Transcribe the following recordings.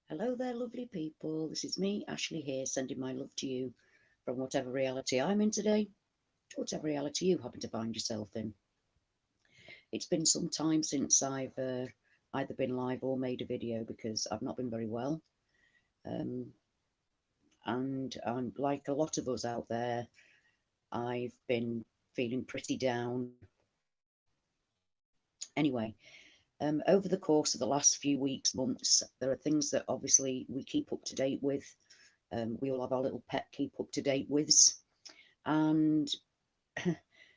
Hello there, lovely people. This is me, Ashley, here, sending my love to you from whatever reality I'm in today to whatever reality you happen to find yourself in. It's been some time since I've either been live or made a video because I've not been very well. Um, and like a lot of us out there, I've been feeling pretty down. Anyway, over the course of the last few weeks, months, there are things that obviously we keep up to date with. We all have our little pet keep up to date with. And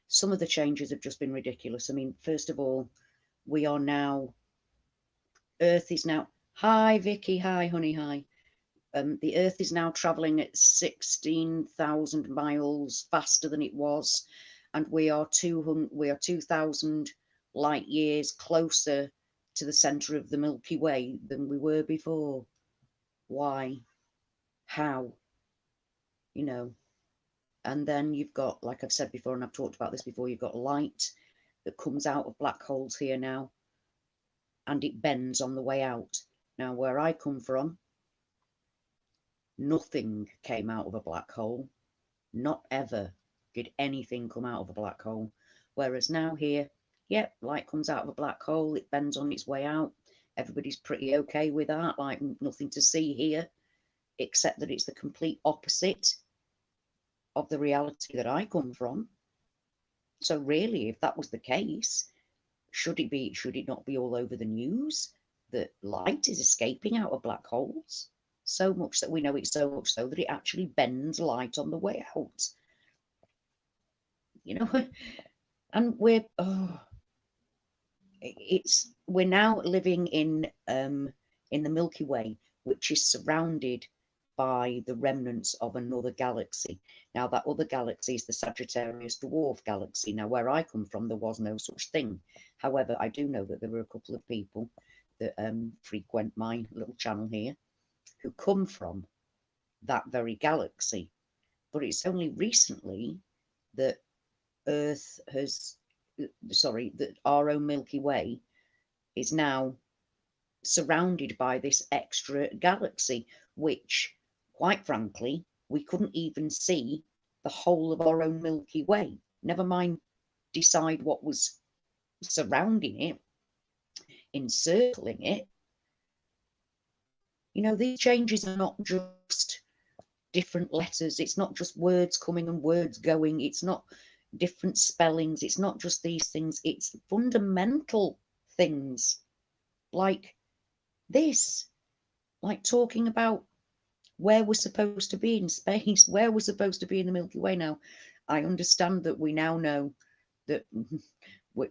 some of the changes have just been ridiculous. I mean, first of all, we are now, Earth is now, hi Vicky, hi honey, hi. The Earth is now travelling at 16,000 miles faster than it was, and we are 2,000 light years closer to the centre of the Milky Way than we were before. Why? How? You know. And then you've got, like I've said before, and I've talked about this before, you've got light that comes out of black holes here now, and it bends on the way out. Now, where I come from, nothing came out of a black hole. Not ever did anything come out of a black hole. Whereas now here, yep, light comes out of a black hole, it bends on its way out. Everybody's pretty okay with that, like nothing to see here, except that it's the complete opposite of the reality that I come from. So really, if that was the case, should it not be all over the news that light is escaping out of black holes? So much that we know it, so much so that it actually bends light on the way out. You know, and we're now living in the Milky Way, which is surrounded by the remnants of another galaxy. Now, that other galaxy is the Sagittarius Dwarf Galaxy. Now, where I come from, there was no such thing. However, I do know that there are a couple of people that frequent my little channel here who come from that very galaxy. But it's only recently that Earth has, sorry, that our own Milky Way is now surrounded by this extra galaxy, which, quite frankly, we couldn't even see the whole of our own Milky Way. Never mind decide what was surrounding it, encircling it. You know, these changes are not just different letters, it's not just words coming and words going, it's not different spellings, it's not just these things, it's fundamental things like this, like talking about where we're supposed to be in space, where we're supposed to be in the Milky Way. Now, I understand that we now know that, what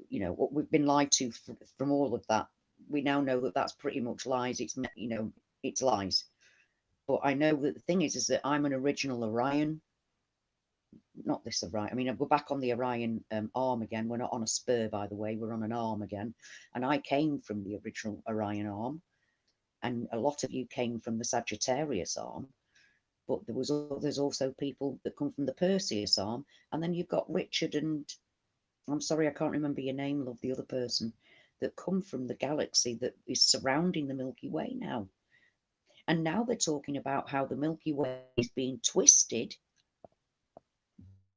we've been lied to from all of that. We now know that that's pretty much lies. It's lies. But I know that the thing is that I'm an original Orion. Not this Orion. I mean, we're back on the Orion arm again. We're not on a spur, by the way. We're on an arm again. And I came from the original Orion arm. And a lot of you came from the Sagittarius arm. But there's also people that come from the Perseus arm. And then you've got Richard and, I'm sorry, I can't remember your name, love, the other person, that come from the galaxy that is surrounding the Milky Way now. And now they're talking about how the Milky Way is being twisted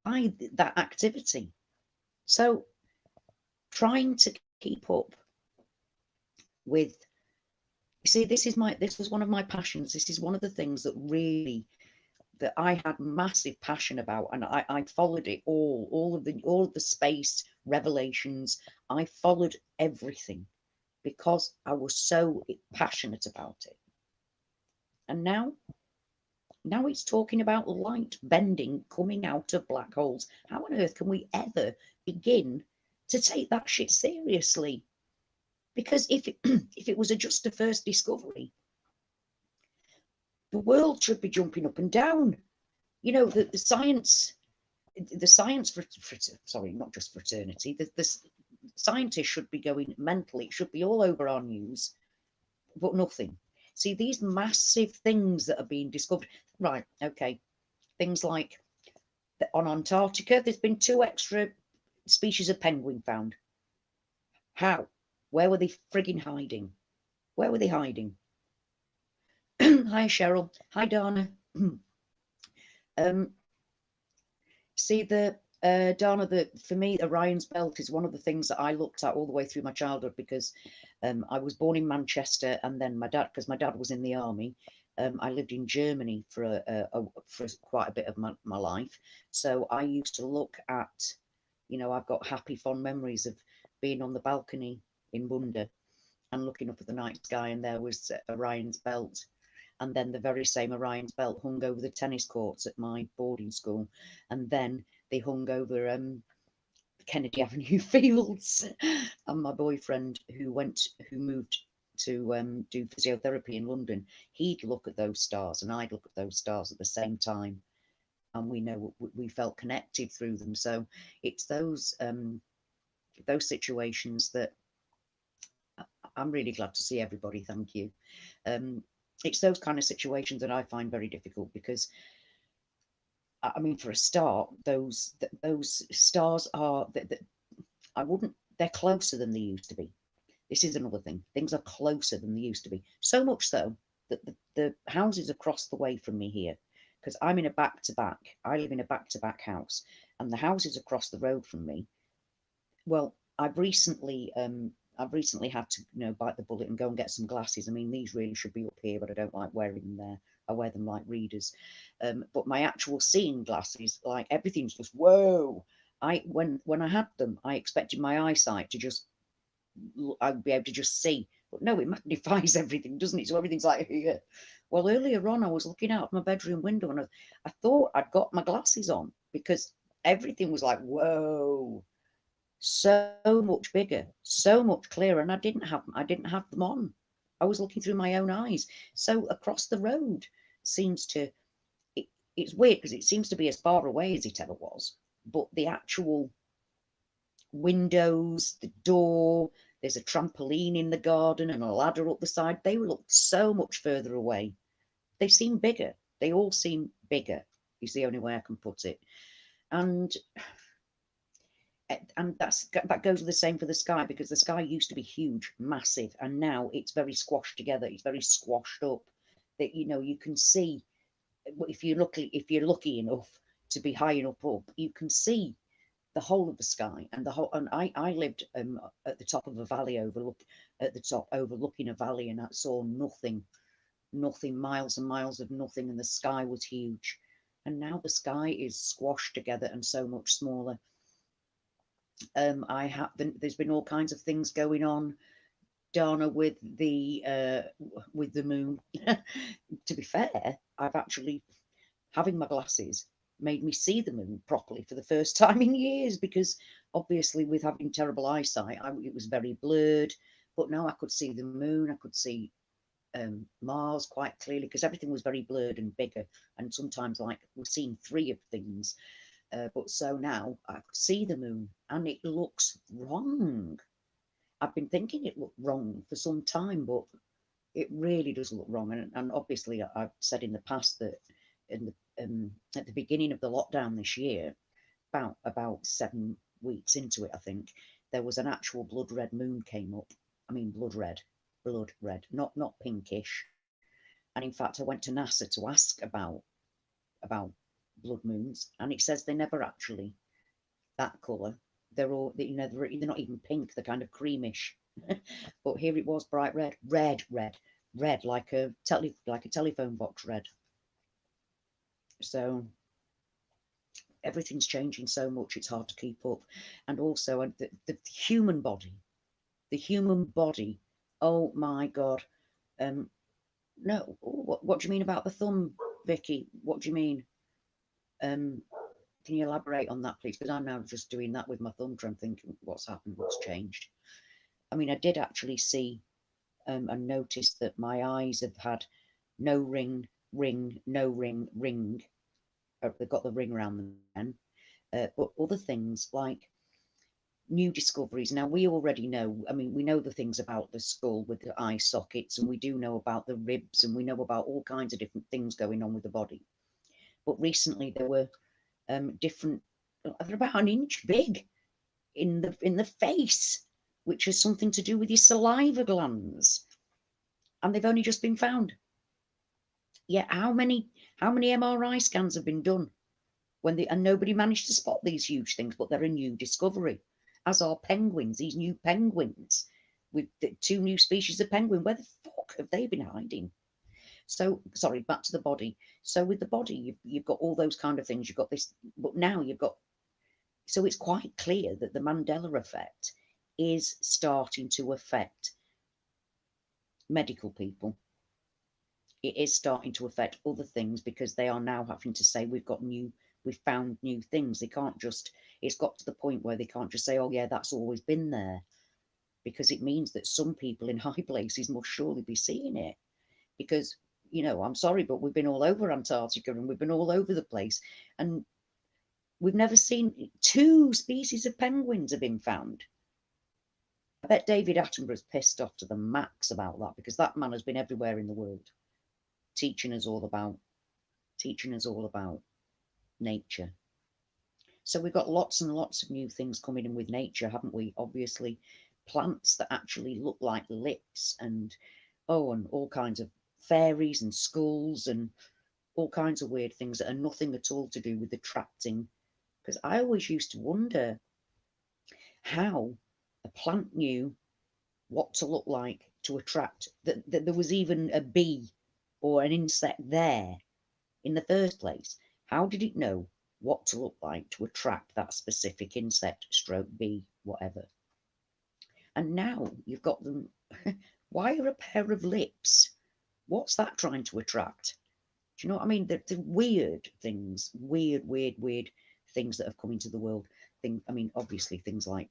by that activity. So trying to keep up with, you see, this was one of my passions. This is one of the things that I had massive passion about, and I followed it all of the space revelations. I followed everything because I was so passionate about it. And now it's talking about light bending coming out of black holes. How on earth can we ever begin to take that shit seriously? Because if it was just a first discovery, the world should be jumping up and down. You know, the science sorry, not just fraternity, the scientists should be going mental. It should be all over our news, but nothing. See, these massive things that are being discovered, right? Okay, things like on Antarctica, there's been 2 extra species of penguin found. How? Where were they frigging hiding? Where were they hiding? Hi, Cheryl. Hi, Donna. See, Donna, for me, Orion's belt is one of the things that I looked at all the way through my childhood, because I was born in Manchester, and then because my dad was in the army, I lived in Germany for for quite a bit of my life. So I used to look at, I've got happy, fond memories of being on the balcony in Bunda and looking up at the night sky, and there was Orion's belt. And then the very same Orion's belt hung over the tennis courts at my boarding school, and then they hung over Kennedy Avenue fields. And my boyfriend, who moved to do physiotherapy in London, he'd look at those stars, and I'd look at those stars at the same time, and we felt connected through them. So it's those situations that I'm really glad to see everybody. Thank you. It's those kind of situations that I find very difficult, because I mean, for a start, those stars are that they're closer than they used to be. This is another thing. Things are closer than they used to be. So much so that the houses across the way from me here, because I'm in a back-to-back, I live in a back-to-back house, and the houses across the road from me, well, I've recently had to, bite the bullet and go and get some glasses. I mean, these really should be up here, but I don't like wearing them there. I wear them like readers. But my actual seeing glasses, like, everything's just whoa. When I had them, I expected my eyesight to just, I'd be able to just see. But no, it magnifies everything, doesn't it? So everything's like here. Well, earlier on, I was looking out my bedroom window, and I thought I'd got my glasses on, because everything was like, whoa, so much bigger, so much clearer, and I didn't have them on. I was looking through my own eyes. So across the road seems to it's weird, because it seems to be as far away as it ever was, but the actual windows, the door, there's a trampoline in the garden and a ladder up the side, they look so much further away. They seem bigger. They all seem bigger, is the only way I can put it. And that goes with the same for the sky, because the sky used to be huge, massive, and now it's very squashed together. It's very squashed up. That you can see, if you're lucky enough to be high enough up, you can see the whole of the sky, and I lived at the top of a valley, overlooking a valley, and I saw nothing, miles and miles of nothing, and the sky was huge. And now the sky is squashed together and so much smaller. There's been all kinds of things going on, Dana, with the moon. To be fair, I've actually, having my glasses made me see the moon properly for the first time in years, because obviously with having terrible eyesight, it was very blurred. But now I could see the moon, I could see Mars quite clearly, because everything was very blurred and bigger, and sometimes, like, we're seeing three of things. But so now I could see the moon, and it looks wrong. I've been thinking it looked wrong for some time, but it really does look wrong. And obviously, I've said in the past that at the beginning of the lockdown this year, about 7 weeks into it, I think, there was an actual blood red moon came up. I mean, blood red, not pinkish. And in fact, I went to NASA to ask about blood moons, and it says they're never actually that colour. They're all, they're not even pink, they're kind of creamish. But here it was, bright red, like a telephone box red. So everything's changing so much, it's hard to keep up. And also the human body, oh my God. No, what do you mean about the thumb, Vicky? What do you mean? Can you elaborate on that, please? Because I'm now just doing that with my thumb, trying to think what's happened, what's changed. I mean, I did actually see and notice that my eyes have had no ring, no ring. They've got the ring around them then. But other things like new discoveries. Now, we already know, I mean, we know the things about the skull with the eye sockets, and we do know about the ribs, and we know about all kinds of different things going on with the body. But recently there were different, they're about an inch big in the face, which has something to do with your saliva glands, and they've only just been found. Yeah, how many MRI scans have been done and nobody managed to spot these huge things, but they're a new discovery, as are penguins, these new penguins with the two new species of penguin. Where the fuck have they been hiding? So, sorry, back to the body. So with the body, you've got all those kind of things. You've got this, but now you've got, so it's quite clear that the Mandela effect is starting to affect medical people. It is starting to affect other things because they are now having to say we've found new things. They can't just, it's got to the point where they can't just say, oh yeah, that's always been there, because it means that some people in high places must surely be seeing it. Because, I'm sorry, but we've been all over Antarctica and we've been all over the place, and we've never seen two species of penguins have been found. I bet David Attenborough's pissed off to the max about that, because that man has been everywhere in the world teaching us all about nature. So we've got lots and lots of new things coming in with nature, haven't we? Obviously, plants that actually look like lips, and all kinds of fairies and skulls and all kinds of weird things that are nothing at all to do with attracting. Because I always used to wonder how a plant knew what to look like to attract, that there was even a bee or an insect there in the first place. How did it know what to look like to attract that specific insect, stroke bee, whatever? And now you've got them. Why are a pair of lips? What's that trying to attract? Do you know what I mean? The weird things, weird things that have come into the world. Obviously things like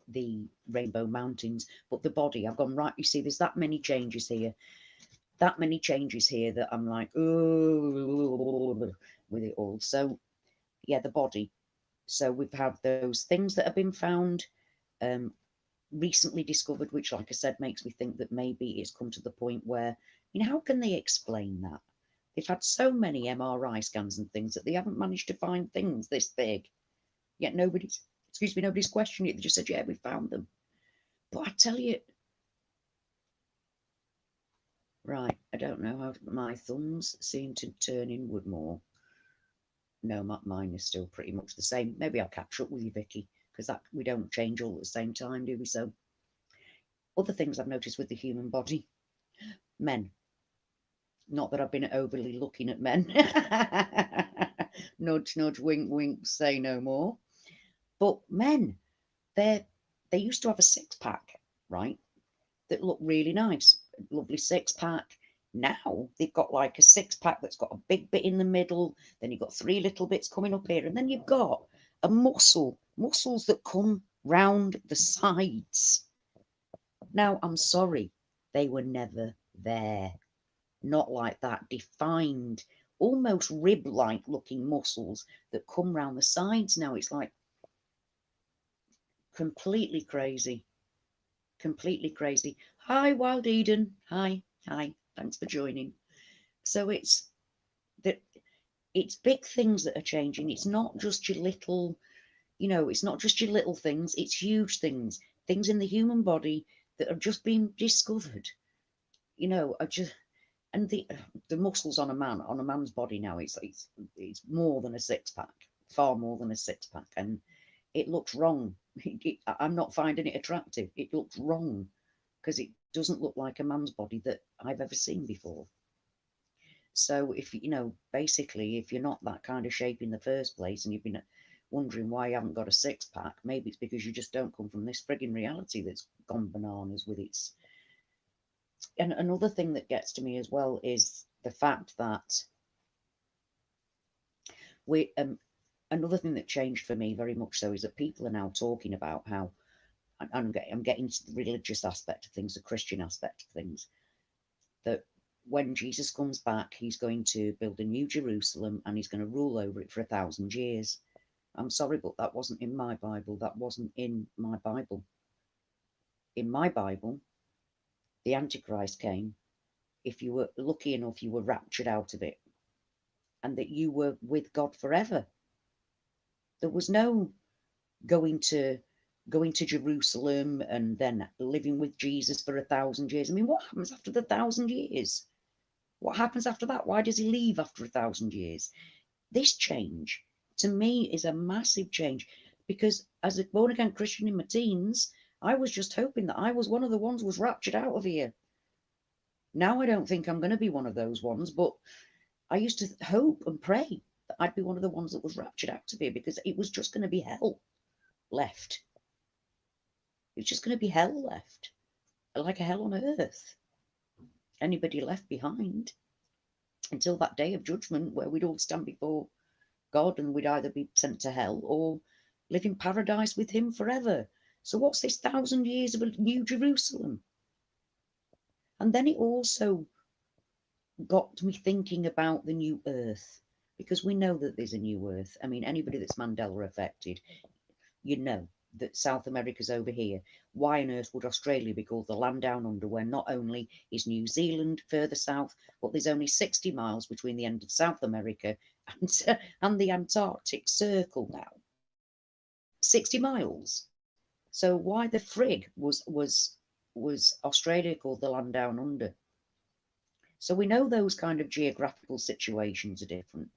the Rainbow Mountains, but the body, I've gone, right, you see, there's that many changes here that I'm like, oh, with it all. So, yeah, the body. So we've had those things that have been found, recently discovered, which, like I said, makes me think that maybe it's come to the point where, how can they explain that? They've had so many MRI scans and things that they haven't managed to find things this big. Yet nobody's questioning it. They just said, yeah, we found them. But I tell you, right, I don't know how my thumbs seem to turn inward more. No, mine is still pretty much the same. Maybe I'll catch up with you, Vicky, because that we don't change all at the same time, do we? So, other things I've noticed with the human body, men. Not that I've been overly looking at men. Nudge, nudge, wink, wink, say no more. But men, they used to have a six pack, right? That looked really nice, lovely six pack. Now they've got like a six pack that's got a big bit in the middle, then you've got three little bits coming up here, and then you've got muscles that come round the sides. Now, I'm sorry, they were never there. Not like that, defined, almost rib-like looking muscles that come round the sides. Now it's like completely crazy. Completely crazy. Hi, Wild Eden. Hi. Thanks for joining. So that it's big things that are changing. It's not just your little, it's not just your little things. It's huge things. Things in the human body that are just being discovered. Are just, and the muscles on a man's body now. It's more than a six pack. Far more than a six pack, and it looks wrong. I'm not finding it attractive. It looks wrong because it doesn't look like a man's body that I've ever seen before. So if basically, if you're not that kind of shape in the first place, and you've been wondering why you haven't got a six pack, maybe it's because you just don't come from this frigging reality that's gone bananas with its. And another thing that gets to me as well is the fact that we another thing that changed for me very much so is that people are now talking about how, and I'm getting to the religious aspect of things, the Christian aspect of things, that when Jesus comes back, he's going to build a new Jerusalem and he's going to rule over it for 1,000 years. I'm sorry, but that wasn't in my Bible. That wasn't in my Bible. In my Bible, the Antichrist came. If you were lucky enough, you were raptured out of it, and that you were with God forever. There was no going to Jerusalem and then living with Jesus for 1,000 years. I mean, what happens after the 1,000 years? What happens after that? Why does he leave after 1,000 years? This change, to me, is a massive change, because as a born-again Christian in my teens, I was just hoping that I was one of the ones who was raptured out of here. Now I don't think I'm going to be one of those ones, but I used to hope and pray that I'd be one of the ones that was raptured out of here, because it was just going to be hell left. It's just going to be hell left, like a hell on earth. Anybody left behind until that day of judgment where we'd all stand before God and we'd either be sent to hell or live in paradise with him forever. So what's this 1,000 years of a new Jerusalem? And then it also got me thinking about the new earth, because we know that there's a new earth. I mean, anybody that's Mandela affected, you know that South America's over here. Why on earth would Australia be called the land down under, where not only is New Zealand further south, but there's only 60 miles between the end of South America and the Antarctic Circle now? 60 miles. So why the frig was Australia called the land down under? So we know those kind of geographical situations are different.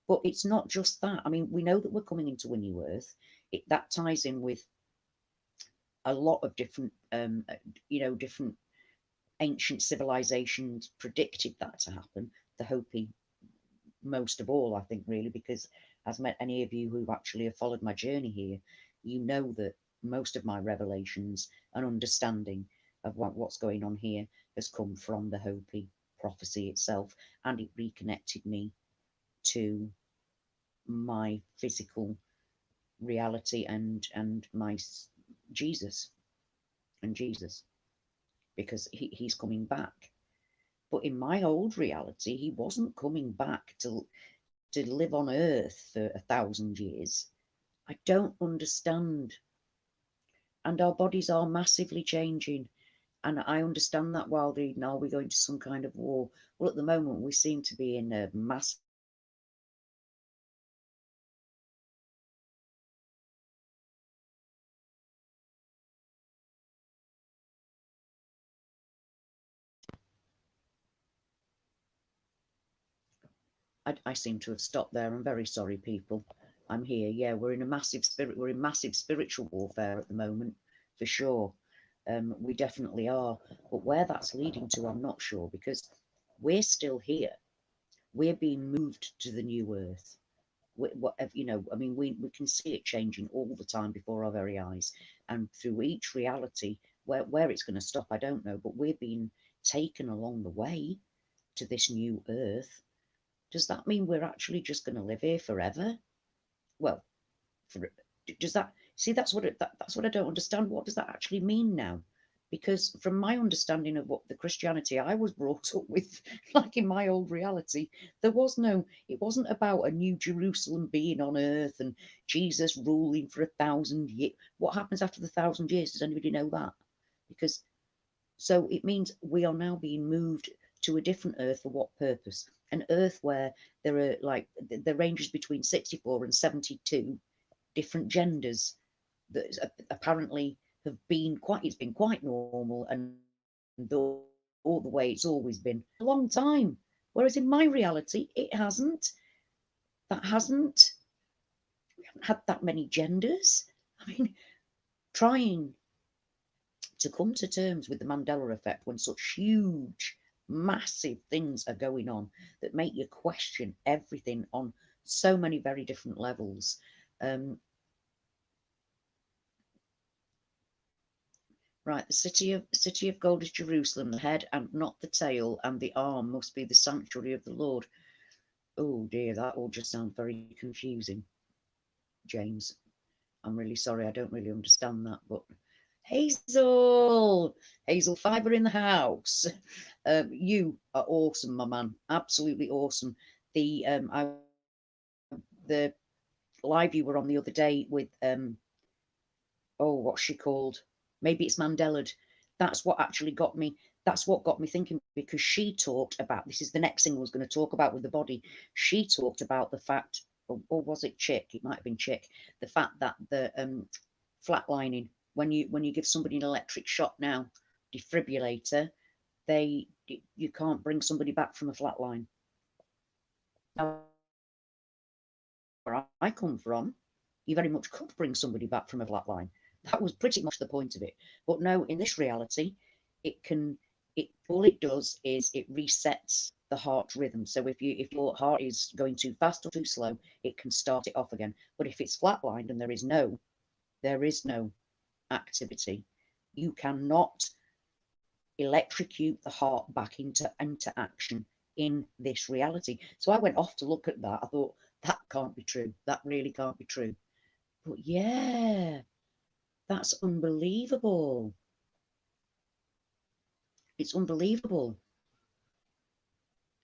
But it's not just that. I mean, we know that we're coming into a new earth. That ties in with a lot of different, different ancient civilizations predicted that to happen. The Hopi, most of all, I think, really, because as met any of you who actually have followed my journey here, you know that most of my revelations and understanding of what's going on here has come from the Hopi prophecy itself, and it reconnected me to my physical reality and my Jesus and Jesus, because he's coming back. But in my old reality, he wasn't coming back to live on earth for 1,000 years. I don't understand. And our bodies are massively changing. And I understand that while reading, are we going to some kind of war? Well, at the moment, we seem to be in a massive. I seem to have stopped there. I'm very sorry, people. I'm here. Yeah, we're in massive spiritual warfare at the moment, for sure. We definitely are. But where that's leading to, I'm not sure, because we're still here. We're being moved to the new earth. Whatever, I mean, we can see it changing all the time before our very eyes, and through each reality, where it's going to stop, I don't know. But we're being taken along the way to this new earth. Does that mean we're actually just going to live here forever? Well, for, does that see? That's what I don't understand. What does that actually mean now? Because from my understanding of what the Christianity I was brought up with, like in my old reality, there was no. It wasn't about a new Jerusalem being on earth and Jesus ruling for 1,000 years. What happens after the 1,000 years? Does anybody know that? Because so it means we are now being moved to a different earth. For what purpose? An earth where there are like the ranges between 64 and 72 different genders that apparently have been quite, it's been quite normal, and all the way it's always been a long time. Whereas in my reality, it hasn't. That hasn't. We haven't had that many genders. I mean, trying to come to terms with the Mandela effect when such huge, massive things are going on that make you question everything on so many very different levels. Right, the city of gold is Jerusalem, the head and not the tail, and the arm must be the sanctuary of the Lord. Oh dear, that all just sounds very confusing, James. I'm really sorry, I don't really understand that, but Hazel Fiber in the house. You are awesome, my man. Absolutely awesome. The live you were on the other day with oh, what's she called? Maybe it's Mandela. That's what actually got me. That's what got me thinking, because she talked about, this is the next thing I was going to talk about with the body. She talked about the fact, or was it Chick? It might have been Chick. The fact that the flatlining, when you give somebody an electric shock now, defibrillator, they You can't bring somebody back from a flat line. Now, where I come from, you very much could bring somebody back from a flat line. That was pretty much the point of it. But no, in this reality, it can it all it does is it resets the heart rhythm. So if your heart is going too fast or too slow, it can start it off again. But if it's flatlined and there is no activity, you cannot electrocute the heart back into action in this reality. So I went off to look at that. I thought, that can't be true. That really can't be true. But yeah, that's unbelievable. It's unbelievable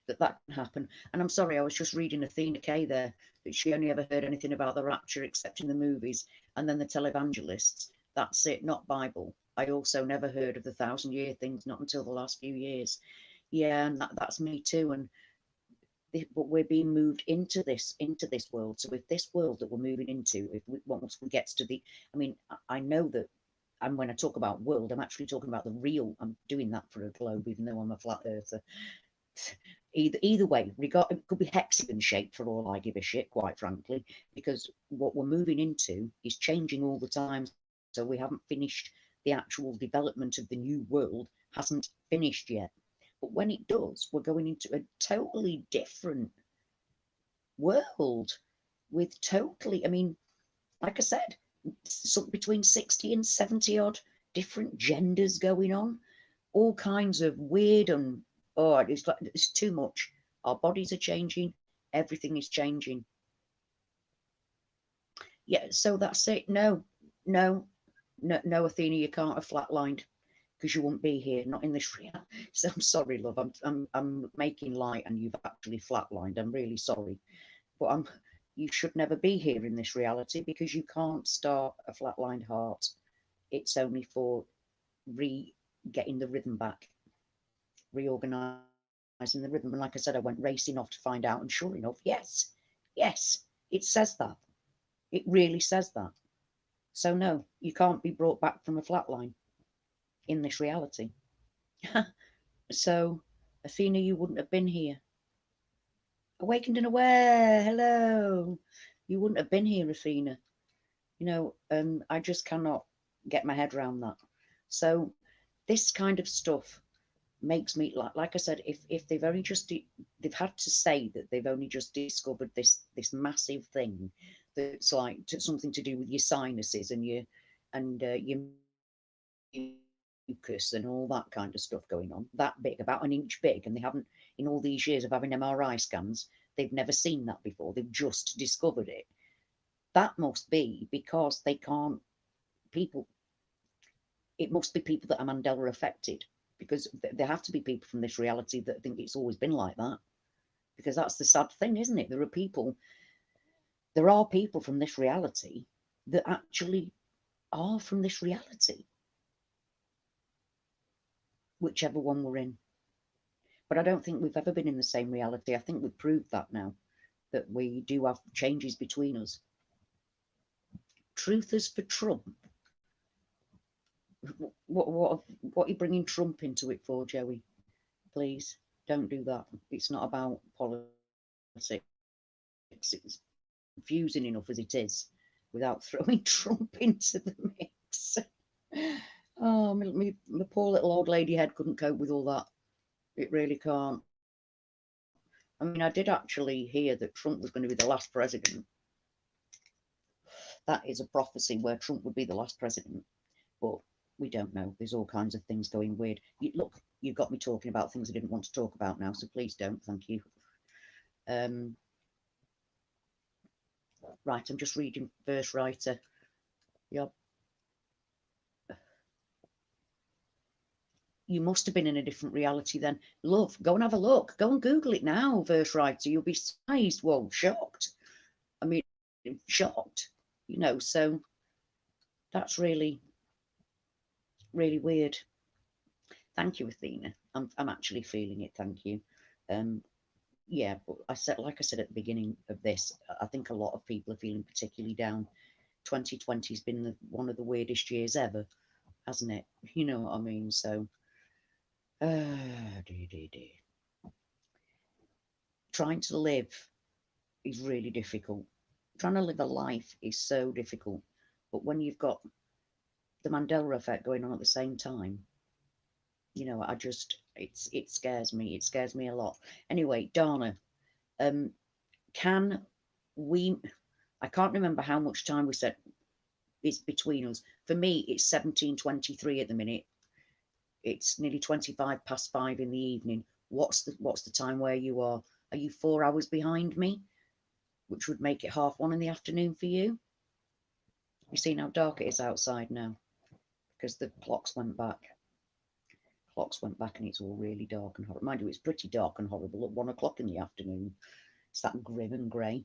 that that can happen. And I'm sorry, I was just reading Athena Kay there, that she only ever heard anything about the rapture except in the movies and then the televangelists. That's it, not Bible. I also never heard of the 1,000-year things, not until the last few years. Yeah, and that's me too. And but we're being moved into this world. So if this world that we're moving into, if we, once we get to the, I mean, I know that. And when I talk about world, I'm actually talking about the real. I'm doing that for a globe, even though I'm a flat earther. Either way, it could be hexagon shaped for all I give a shit, quite frankly, because what we're moving into is changing all the time. So we haven't finished the actual development of the new world, hasn't finished yet. But when it does, we're going into a totally different world with totally, I mean, like I said, between 60 and 70 odd different genders going on, all kinds of weird and, oh, it's too much. Our bodies are changing, everything is changing. Yeah, so that's it. No, Athena, you can't have flatlined because you won't be here, not in this reality. So I'm sorry, love. I'm making light, and you've actually flatlined. I'm really sorry, but you should never be here in this reality because you can't start a flatlined heart. It's only for getting the rhythm back, reorganizing the rhythm. And like I said, I went racing off to find out, and sure enough, yes, it says that. It really says that. So no, you can't be brought back from a flatline in this reality. So, Athena, you wouldn't have been here. Awakened and aware, hello. You wouldn't have been here, Athena. I just cannot get my head around that. So, this kind of stuff makes me, like I said, if they've only just they've had to say that they've only just discovered this massive thing that's like something to do with your sinuses and your mucus and all that kind of stuff going on, that big, about an inch big, and they haven't, in all these years of having MRI scans, they've never seen that before. They've just discovered it. That must be because they can't, people, it must be people that are Mandela affected, because there have to be people from this reality that think it's always been like that, because that's the sad thing, isn't it? There are people from this reality that actually are from this reality, whichever one we're in. But I don't think we've ever been in the same reality. I think we've proved that now, that we do have changes between us. Truthers for Trump. What are you bringing Trump into it for, Joey? Please don't do that. It's not about politics. It's confusing enough as it is without throwing Trump into the mix. Oh, my poor little old lady head couldn't cope with all that. It really can't. I mean, I did actually hear that Trump was going to be the last president. That is a prophecy where Trump would be the last president. But we don't know. There's all kinds of things going weird. Look, you've got me talking about things I didn't want to talk about now, so please don't. Thank you. Right, I'm just reading verse writer. Yep. You must have been in a different reality then. Love, go and have a look. Go and Google it now, verse writer. You'll be surprised. Well, shocked. I mean, shocked. So that's really, really weird. Thank you, Athena. I'm actually feeling it. Thank you. Yeah, but like I said at the beginning of this, I think a lot of people are feeling particularly down. 2020 has been one of the weirdest years ever, hasn't it? You know what I mean? So, dear. Trying to live is really difficult. Trying to live a life is so difficult. But when you've got the Mandela effect going on at the same time, you know, it scares me. It scares me a lot. Anyway, Dana, can we? I can't remember how much time we said it's between us. For me, it's 17:23 at the minute. It's nearly 5:25 in the evening. What's the time where you are? Are you 4 hours behind me? Which would make it 1:30 in the afternoon for you. You see how dark it is outside now because the clocks went back. Clocks went back and it's all really dark and horrible. Mind you, it's pretty dark and horrible at 1 o'clock in the afternoon. It's that grim and grey.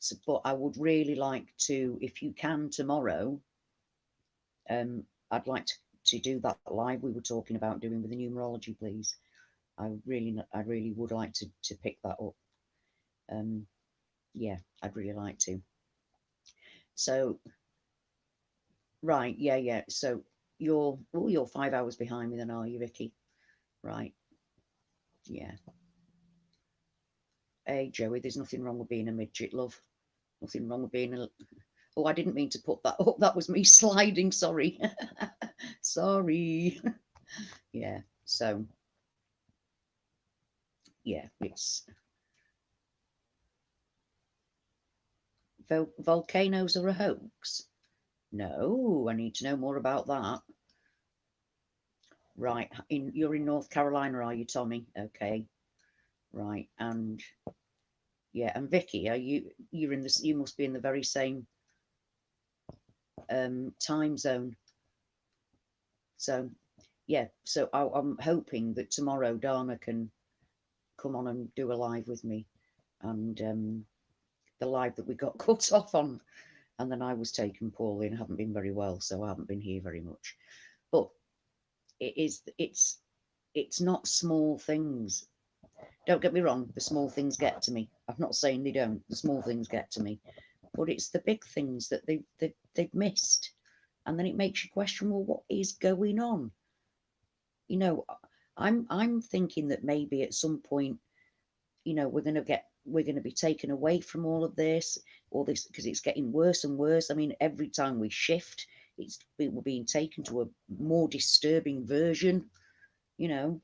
So, but I would really like to, if you can tomorrow, I'd like to do that live we were talking about doing with the numerology, please. I really would like to pick that up. Yeah, I'd really like to. So, right, yeah. So you're 5 hours behind me then, are you, Vicky? Right, yeah. Hey, Joey, there's nothing wrong with being a midget, love. Nothing wrong with being a... Oh, I didn't mean to put that up. That was me sliding, sorry. Sorry. Yeah, so, yeah, it's... Volcanoes are a hoax? No, I need to know more about that. Right, you're in North Carolina, are you, Tommy? Okay, right, and yeah, and Vicky, you're in this? You must be in the very same time zone. So yeah, so I'm hoping that tomorrow Dana can come on and do a live with me, and the live that we got cut off on, and then I was taken poorly and haven't been very well, so I haven't been here very much. But it's not small things. Don't get me wrong, the small things get to me. I'm not saying they don't. The small things get to me, but it's the big things that they've missed, and then it makes you question, well, what is going on? You know, I'm thinking that maybe at some point, you know, we're going to be taken away from all this because it's getting worse and worse. I mean, every time we shift, we're being taken to a more disturbing version. You know,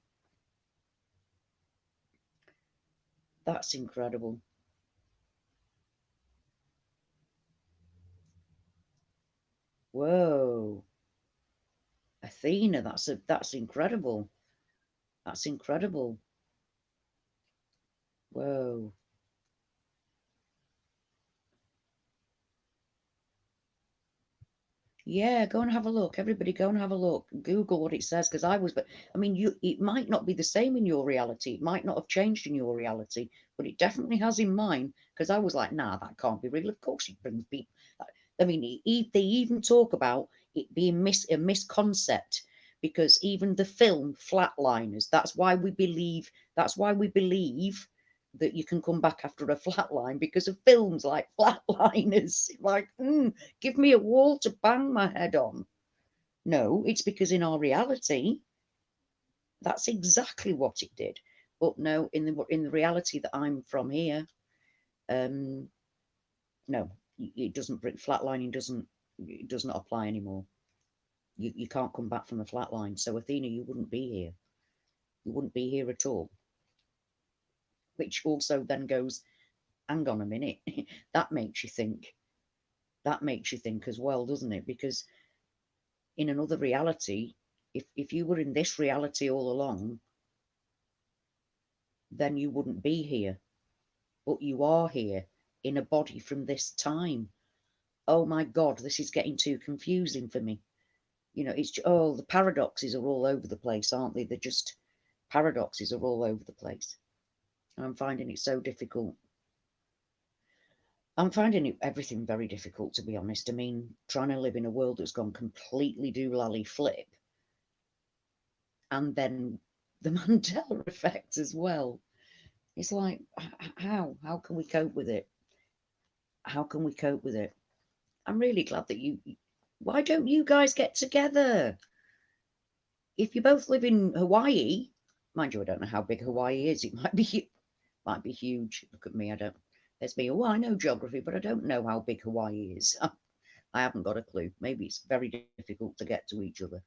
that's incredible. Whoa, Athena, that's incredible. That's incredible. Whoa. Yeah, go and have a look. Everybody, go and have a look. Google what it says, because but I mean, it might not be the same in your reality. It might not have changed in your reality, but it definitely has in mine. Because I was like, nah, that can't be real. Of course, it brings people. I mean, they even talk about it being a misconcept, because even the film Flatliners. That's why we believe that you can come back after a flatline, because of films like Flatliners. Like, give me a wall to bang my head on. No, it's because in our reality, that's exactly what it did. But no, in the reality that I'm from here, um, no, it doesn't. Flatlining does not apply anymore. You can't come back from a flatline. So Athena, you wouldn't be here. You wouldn't be here at all. Which also then goes, hang on a minute, that makes you think. That makes you think as well, doesn't it? Because in another reality, if you were in this reality all along, then you wouldn't be here. But you are here in a body from this time. Oh my God, this is getting too confusing for me. You know, the paradoxes are all over the place, aren't they? They're just paradoxes are all over the place. I'm finding it so difficult. I'm finding everything very difficult, to be honest. I mean, trying to live in a world that's gone completely doolally flip, and then the Mandela effect as well. It's like, how can we cope with it? How can we cope with it? I'm really glad that why don't you guys get together? If you both live in Hawaii, Mind you, I don't know how big Hawaii is. It might be huge. Look at me. I don't. There's me. Oh, I know geography, but I don't know how big Hawaii is. I haven't got a clue. Maybe it's very difficult to get to each other,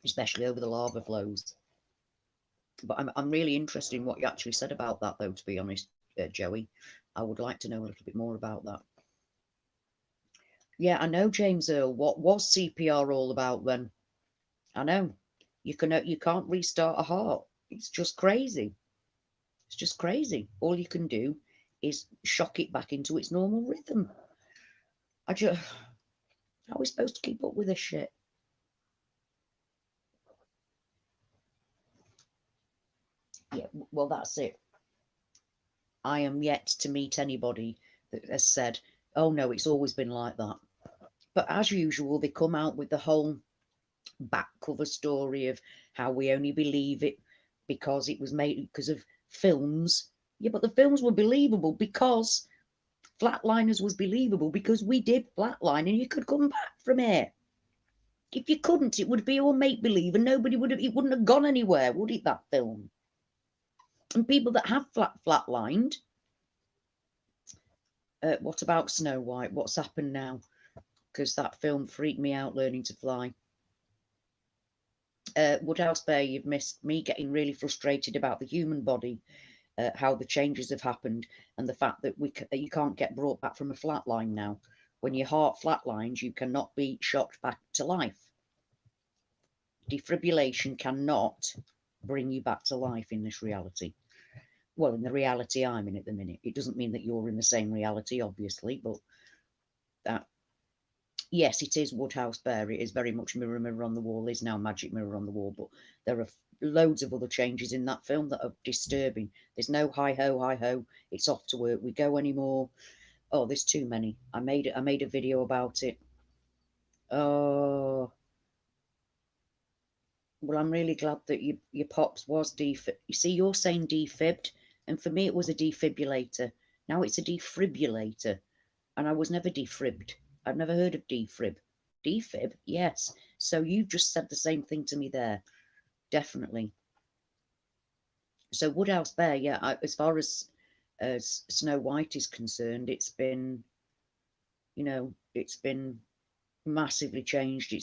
especially over the lava flows. But I'm really interested in what you actually said about that, though, to be honest, Joey. I would like to know a little bit more about that. Yeah, I know, James Earl. What was CPR all about then? I know. You can't restart a heart. It's just crazy. It's just crazy. All you can do is shock it back into its normal rhythm. How are we supposed to keep up with this shit? Yeah, well, that's it. I am yet to meet anybody that has said, oh no, it's always been like that. But as usual, they come out with the whole back cover story of how we only believe it because it was made because of films. Yeah, but the films were believable because Flatliners was believable because we did flatline and you could come back from it. If you couldn't, it would be all make believe and nobody would have, it wouldn't have gone anywhere, would it, that film? And people that have flatlined, what about Snow White? What's happened now? Because that film freaked me out learning to fly. Woodhouse Bear, you've missed me getting really frustrated about the human body, how the changes have happened, and the fact that you can't get brought back from a flatline now. When your heart flatlines, you cannot be shocked back to life. Defibrillation cannot bring you back to life in this reality. Well, in the reality I'm in at the minute. It doesn't mean that you're in the same reality, obviously, but that, yes, it is Woodhouse Bear. It is very much Mirror, Mirror on the Wall, is now Magic Mirror on the Wall, but there are loads of other changes in that film that are disturbing. There's no hi ho, it's off to work we go anymore. Oh, there's too many. I made a video about it. Oh, well, I'm really glad that your pops was defib. You see, you're saying defibbed, and for me it was a defibrillator. Now it's a defibrillator, and I was never defibbed. I've never heard of defib. Defib, yes. So you just said the same thing to me there. Definitely. So Woodhouse Bear, yeah. As far as Snow White is concerned, it's been, it's been massively changed.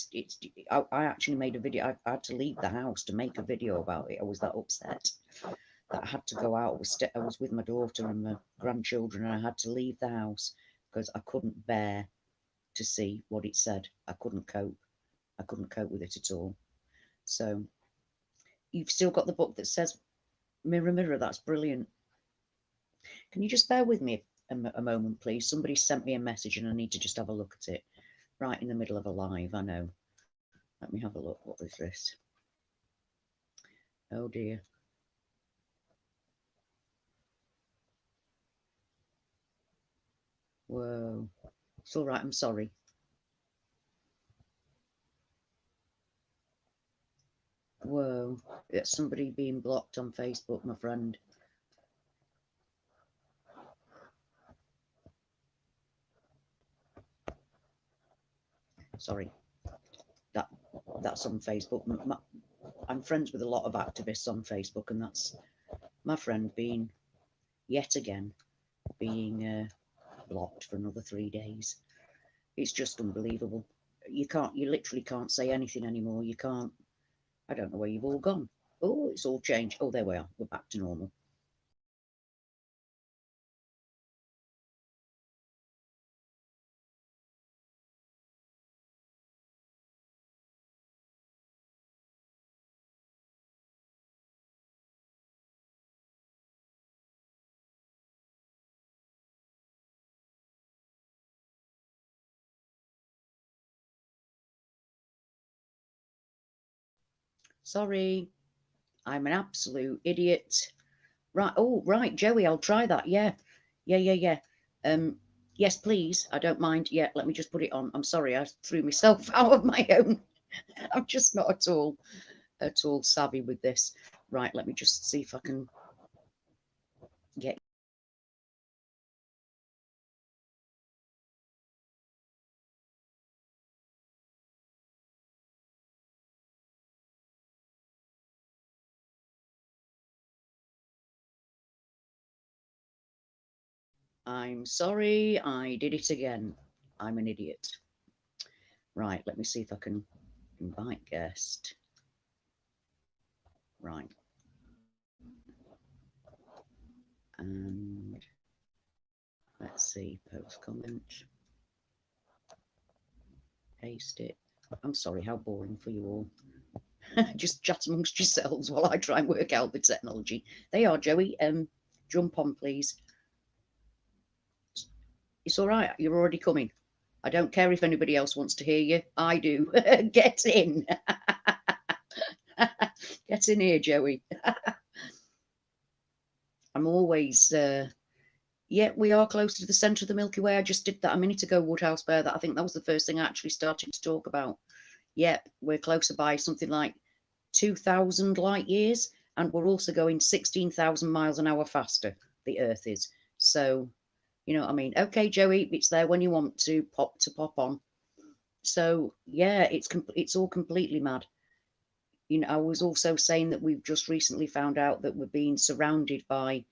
I actually made a video. I had to leave the house to make a video about it. I was that upset that I had to go out. I was with my daughter and my grandchildren, and I had to leave the house because I couldn't bear to see what it said. I couldn't cope. I couldn't cope with it at all. So you've still got the book that says Mirror, Mirror. That's brilliant. Can you just bear with me a moment, please? Somebody sent me a message and I need to just have a look at it. Right in the middle of a live, I know. Let me have a look. What is this? Oh dear. Whoa. It's all right. I'm sorry. Whoa. It's somebody being blocked on Facebook, my friend. Sorry. That that's on Facebook. I'm friends with a lot of activists on Facebook, and that's my friend being yet again being blocked for another 3 days. It's just unbelievable. You literally can't say anything anymore. You can't. I don't know where you've all gone. Oh, it's all changed. Oh, there we are. We're back to normal. Sorry, I'm an absolute idiot. Right. Oh, right, Joey, I'll try that. Yeah. Yeah, yeah, yeah. Um, yes, please. I don't mind. Yeah, let me just put it on. I'm sorry, I threw myself out of my own. I'm just not at all savvy with this. Right, let me just see if I can get I'm sorry, I did it again. I'm an idiot. Right, let me see if I can invite guest. Right. And let's see, post comment. Paste it. I'm sorry, how boring for you all. Just chat amongst yourselves while I try and work out the technology. They are, Joey. Jump on, please. It's all right. You're already coming. I don't care if anybody else wants to hear you. I do. Get in. Get in here, Joey. I'm always, yeah, we are close to the centre of the Milky Way. I just did that a minute ago, Woodhouse Bear. That I think that was the first thing I actually started to talk about. Yep, we're closer by something like 2,000 light years, and we're also going 16,000 miles an hour faster, the Earth is. So, you know what I mean? Okay, Joey, it's there when you want to pop on. So, yeah, it's all completely mad. You know, I was also saying that we've just recently found out that we're being surrounded by,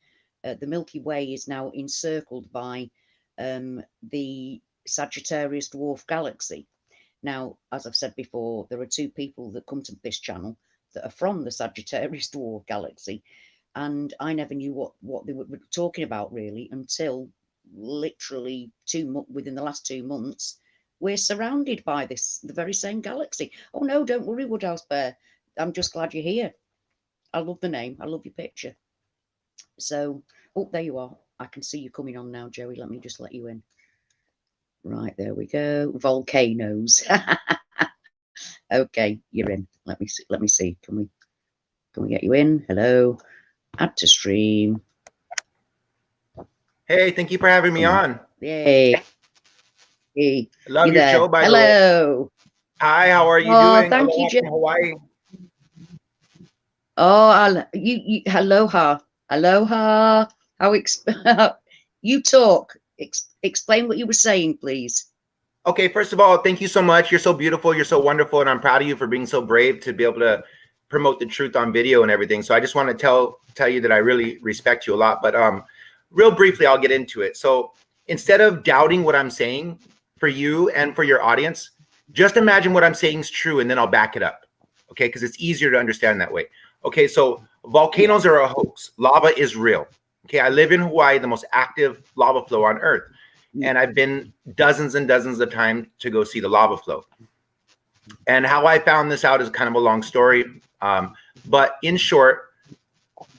the Milky Way is now encircled by the Sagittarius dwarf galaxy. Now, as I've said before, there are two people that come to this channel that are from the Sagittarius dwarf galaxy, and I never knew what they were talking about really until literally within the last 2 months. We're surrounded by the very same galaxy. Oh no, don't worry, Woodhouse Bear. I'm just glad you're here. I love the name. I love your picture. So, oh, there you are. I can see you coming on now, Joey. Let me just let you in. Right, there we go. Volcanoes. Okay, you're in. Let me see. Let me see. Can we get you in? Hello. Add to stream. Hey, thank you for having me on. Yay. Hey. Love your there? show, by the way. Hello. Hi, how are you doing? Thank you, from Hawaii. Oh, you aloha. Aloha. How you talk. Explain what you were saying, please. Okay, first of all, thank you so much. You're so beautiful. You're so wonderful. And I'm proud of you for being so brave to be able to promote the truth on video and everything. So I just want to tell you that I really respect you a lot. But real briefly, I'll get into it. So instead of doubting what I'm saying for you and for your audience, just imagine what I'm saying is true, and then I'll back it up. Okay, because it's easier to understand that way. Okay, so volcanoes are a hoax. Lava is real. Okay, I live in Hawaii, the most active lava flow on Earth. And I've been dozens and dozens of times to go see the lava flow. And how I found this out is kind of a long story. But in short,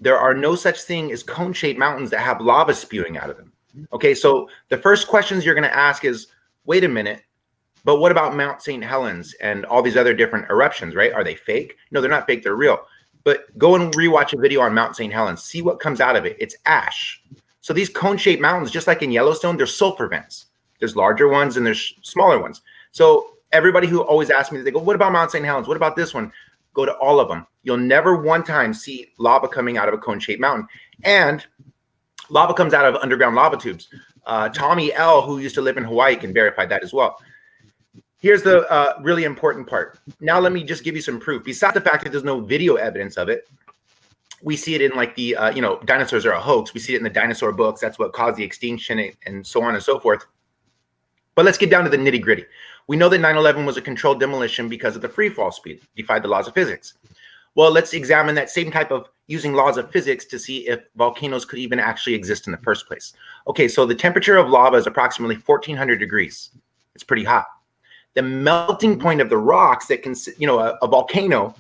there are no such thing as cone-shaped mountains that have lava spewing out of them. Okay, so the first questions you're going to ask is, wait a minute, but what about Mount St. Helens and all these other different eruptions, right? Are they fake? No, they're not fake, they're real. But go and rewatch a video on Mount St. Helens. See what comes out of it. It's ash. So these cone-shaped mountains, just like in Yellowstone, there's sulfur vents. There's larger ones and there's smaller ones. So everybody who always asks me, they go, what about Mount St. Helens? What about this one? Go to all of them. You'll never one time see lava coming out of a cone-shaped mountain. And lava comes out of underground lava tubes. Tommy L., who used to live in Hawaii, can verify that as well. Here's the really important part. Now let me just give you some proof. Besides the fact that there's no video evidence of it, we see it in like the, dinosaurs are a hoax. We see it in the dinosaur books. That's what caused the extinction and so on and so forth. But let's get down to the nitty gritty. We know that 9/11 was a controlled demolition because of the free fall speed, defied the laws of physics. Well, let's examine that same type of using laws of physics to see if volcanoes could even actually exist in the first place. Okay, so the temperature of lava is approximately 1,400 degrees. It's pretty hot. The melting point of the rocks that can, a volcano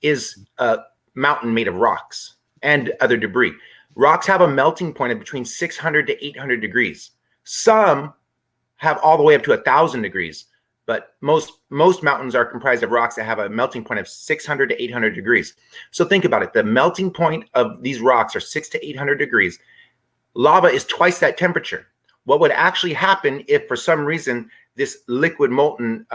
is a mountain made of rocks and other debris. Rocks have a melting point of between 600 to 800 degrees. Some have all the way up to 1,000 degrees, but most mountains are comprised of rocks that have a melting point of 600 to 800 degrees. So think about it. The melting point of these rocks are 600 to 800 degrees. Lava is twice that temperature. What would actually happen if for some reason this liquid molten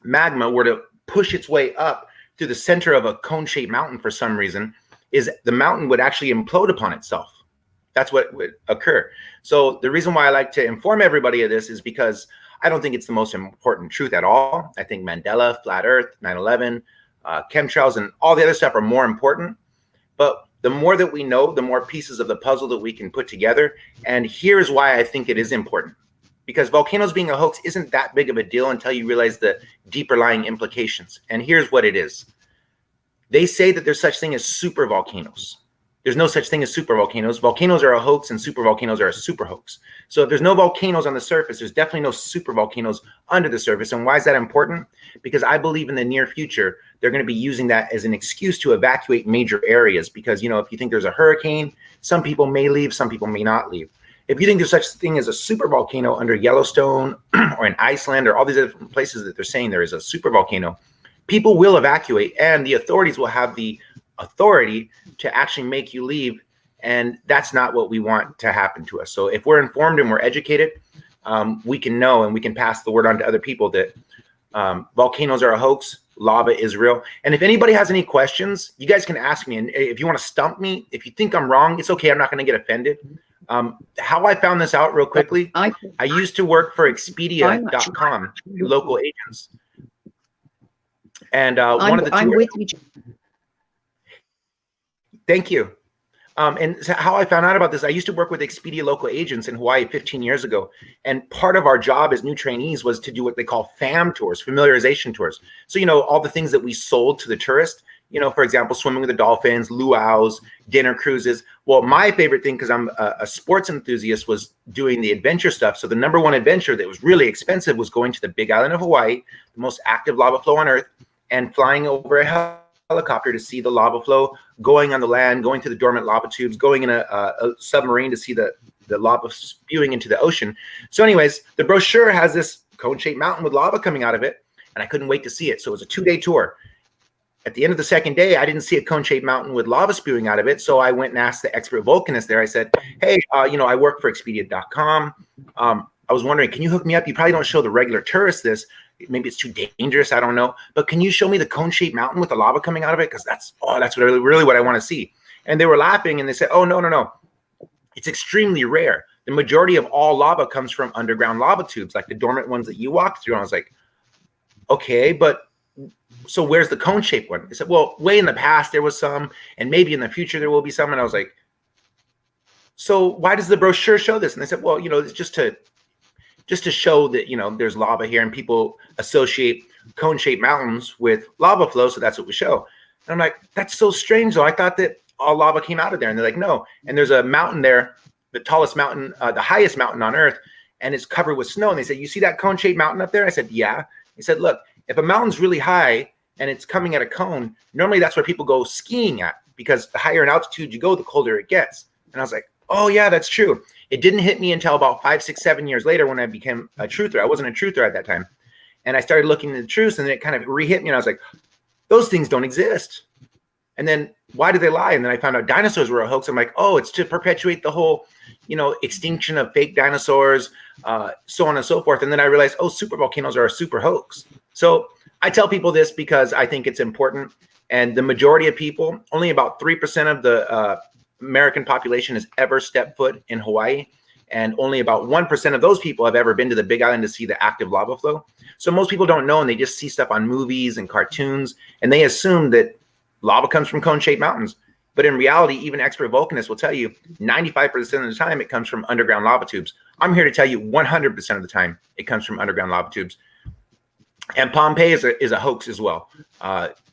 magma were to push its way up to the center of a cone-shaped mountain for some reason, is the mountain would actually implode upon itself. That's what would occur. So the reason why I like to inform everybody of this is because I don't think it's the most important truth at all. I think Mandela, flat earth, 9/11, chemtrails, and all the other stuff are more important. But the more that we know, the more pieces of the puzzle that we can put together. And here's why I think it is important. Because volcanoes being a hoax isn't that big of a deal until you realize the deeper lying implications. And here's what it is. They say that there's such thing as super volcanoes. There's no such thing as super volcanoes. Volcanoes are a hoax and super volcanoes are a super hoax. So if there's no volcanoes on the surface, there's definitely no super volcanoes under the surface. And why is that important? Because I believe in the near future, they're going to be using that as an excuse to evacuate major areas. Because, you know, if you think there's a hurricane, some people may leave, some people may not leave. If you think there's such thing as a super volcano under Yellowstone or in Iceland or all these different places that they're saying there is a super volcano, people will evacuate and the authorities will have the authority to actually make you leave. And that's not what we want to happen to us. So if we're informed and we're educated, we can know and we can pass the word on to other people that volcanoes are a hoax, lava is real. And if anybody has any questions, you guys can ask me. And if you want to stump me, if you think I'm wrong, it's okay. I'm not going to get offended. How I found this out real quickly, I used to work for Expedia.com, local agents. And one of the I'm with you. Thank you. And so how I found out about this, I used to work with Expedia local agents in Hawaii 15 years ago. And part of our job as new trainees was to do what they call FAM tours, familiarization tours. So, you know, all the things that we sold to the tourist, you know, for example, swimming with the dolphins, luau's, dinner cruises. Well, my favorite thing, because I'm a sports enthusiast, was doing the adventure stuff. So the number one adventure that was really expensive was going to the Big Island of Hawaii, the most active lava flow on Earth, and flying over a helicopter to see the lava flow, going on the land, going to the dormant lava tubes, going in a submarine to see the lava spewing into the ocean. So anyways, the brochure has this cone-shaped mountain with lava coming out of it, and I couldn't wait to see it. So it was a 2-day tour. At the end of the second day, I didn't see a cone-shaped mountain with lava spewing out of it. So I went and asked the expert volcanist there. I said, hey, you know, I work for Expedia.com. I was wondering, can you hook me up? You probably don't show the regular tourists this. Maybe it's too dangerous. I don't know. But can you show me the cone-shaped mountain with the lava coming out of it? Because that's really what I want to see. And they were laughing and they said, oh, no. It's extremely rare. The majority of all lava comes from underground lava tubes, like the dormant ones that you walked through. And I was like, okay, but so where's the cone-shaped one? They said, well, way in the past there was some, and maybe in the future there will be some. And I was like, so why does the brochure show this? And they said, well, you know, it's just to show that, you know, there's lava here and people associate cone-shaped mountains with lava flow. So that's what we show. And I'm like, that's so strange though. I thought that all lava came out of there. And they're like, no. And there's a mountain there, the tallest mountain, the highest mountain on Earth, and it's covered with snow. And they said, you see that cone-shaped mountain up there? I said, yeah. He said, look, if a mountain's really high and it's coming at a cone, normally that's where people go skiing at, because the higher in altitude you go, the colder it gets. And I was like, oh yeah, that's true. It didn't hit me until about 5, 6, 7 years later when I became a truther. I wasn't a truther at that time. And I started looking into the truth, and then it kind of re-hit me. And I was like, those things don't exist. And then why do they lie? And then I found out dinosaurs were a hoax. I'm like, oh, it's to perpetuate the whole, you know, extinction of fake dinosaurs, so on and so forth. And then I realized, oh, super volcanoes are a super hoax. So I tell people this because I think it's important. And the majority of people, only about 3% of the American population has ever stepped foot in Hawaii. And only about 1% of those people have ever been to the Big Island to see the active lava flow. So most people don't know, and they just see stuff on movies and cartoons, and they assume that lava comes from cone-shaped mountains. But in reality, even expert volcanists will tell you 95% of the time it comes from underground lava tubes. I'm here to tell you 100% of the time it comes from underground lava tubes. And Pompeii is a hoax as well.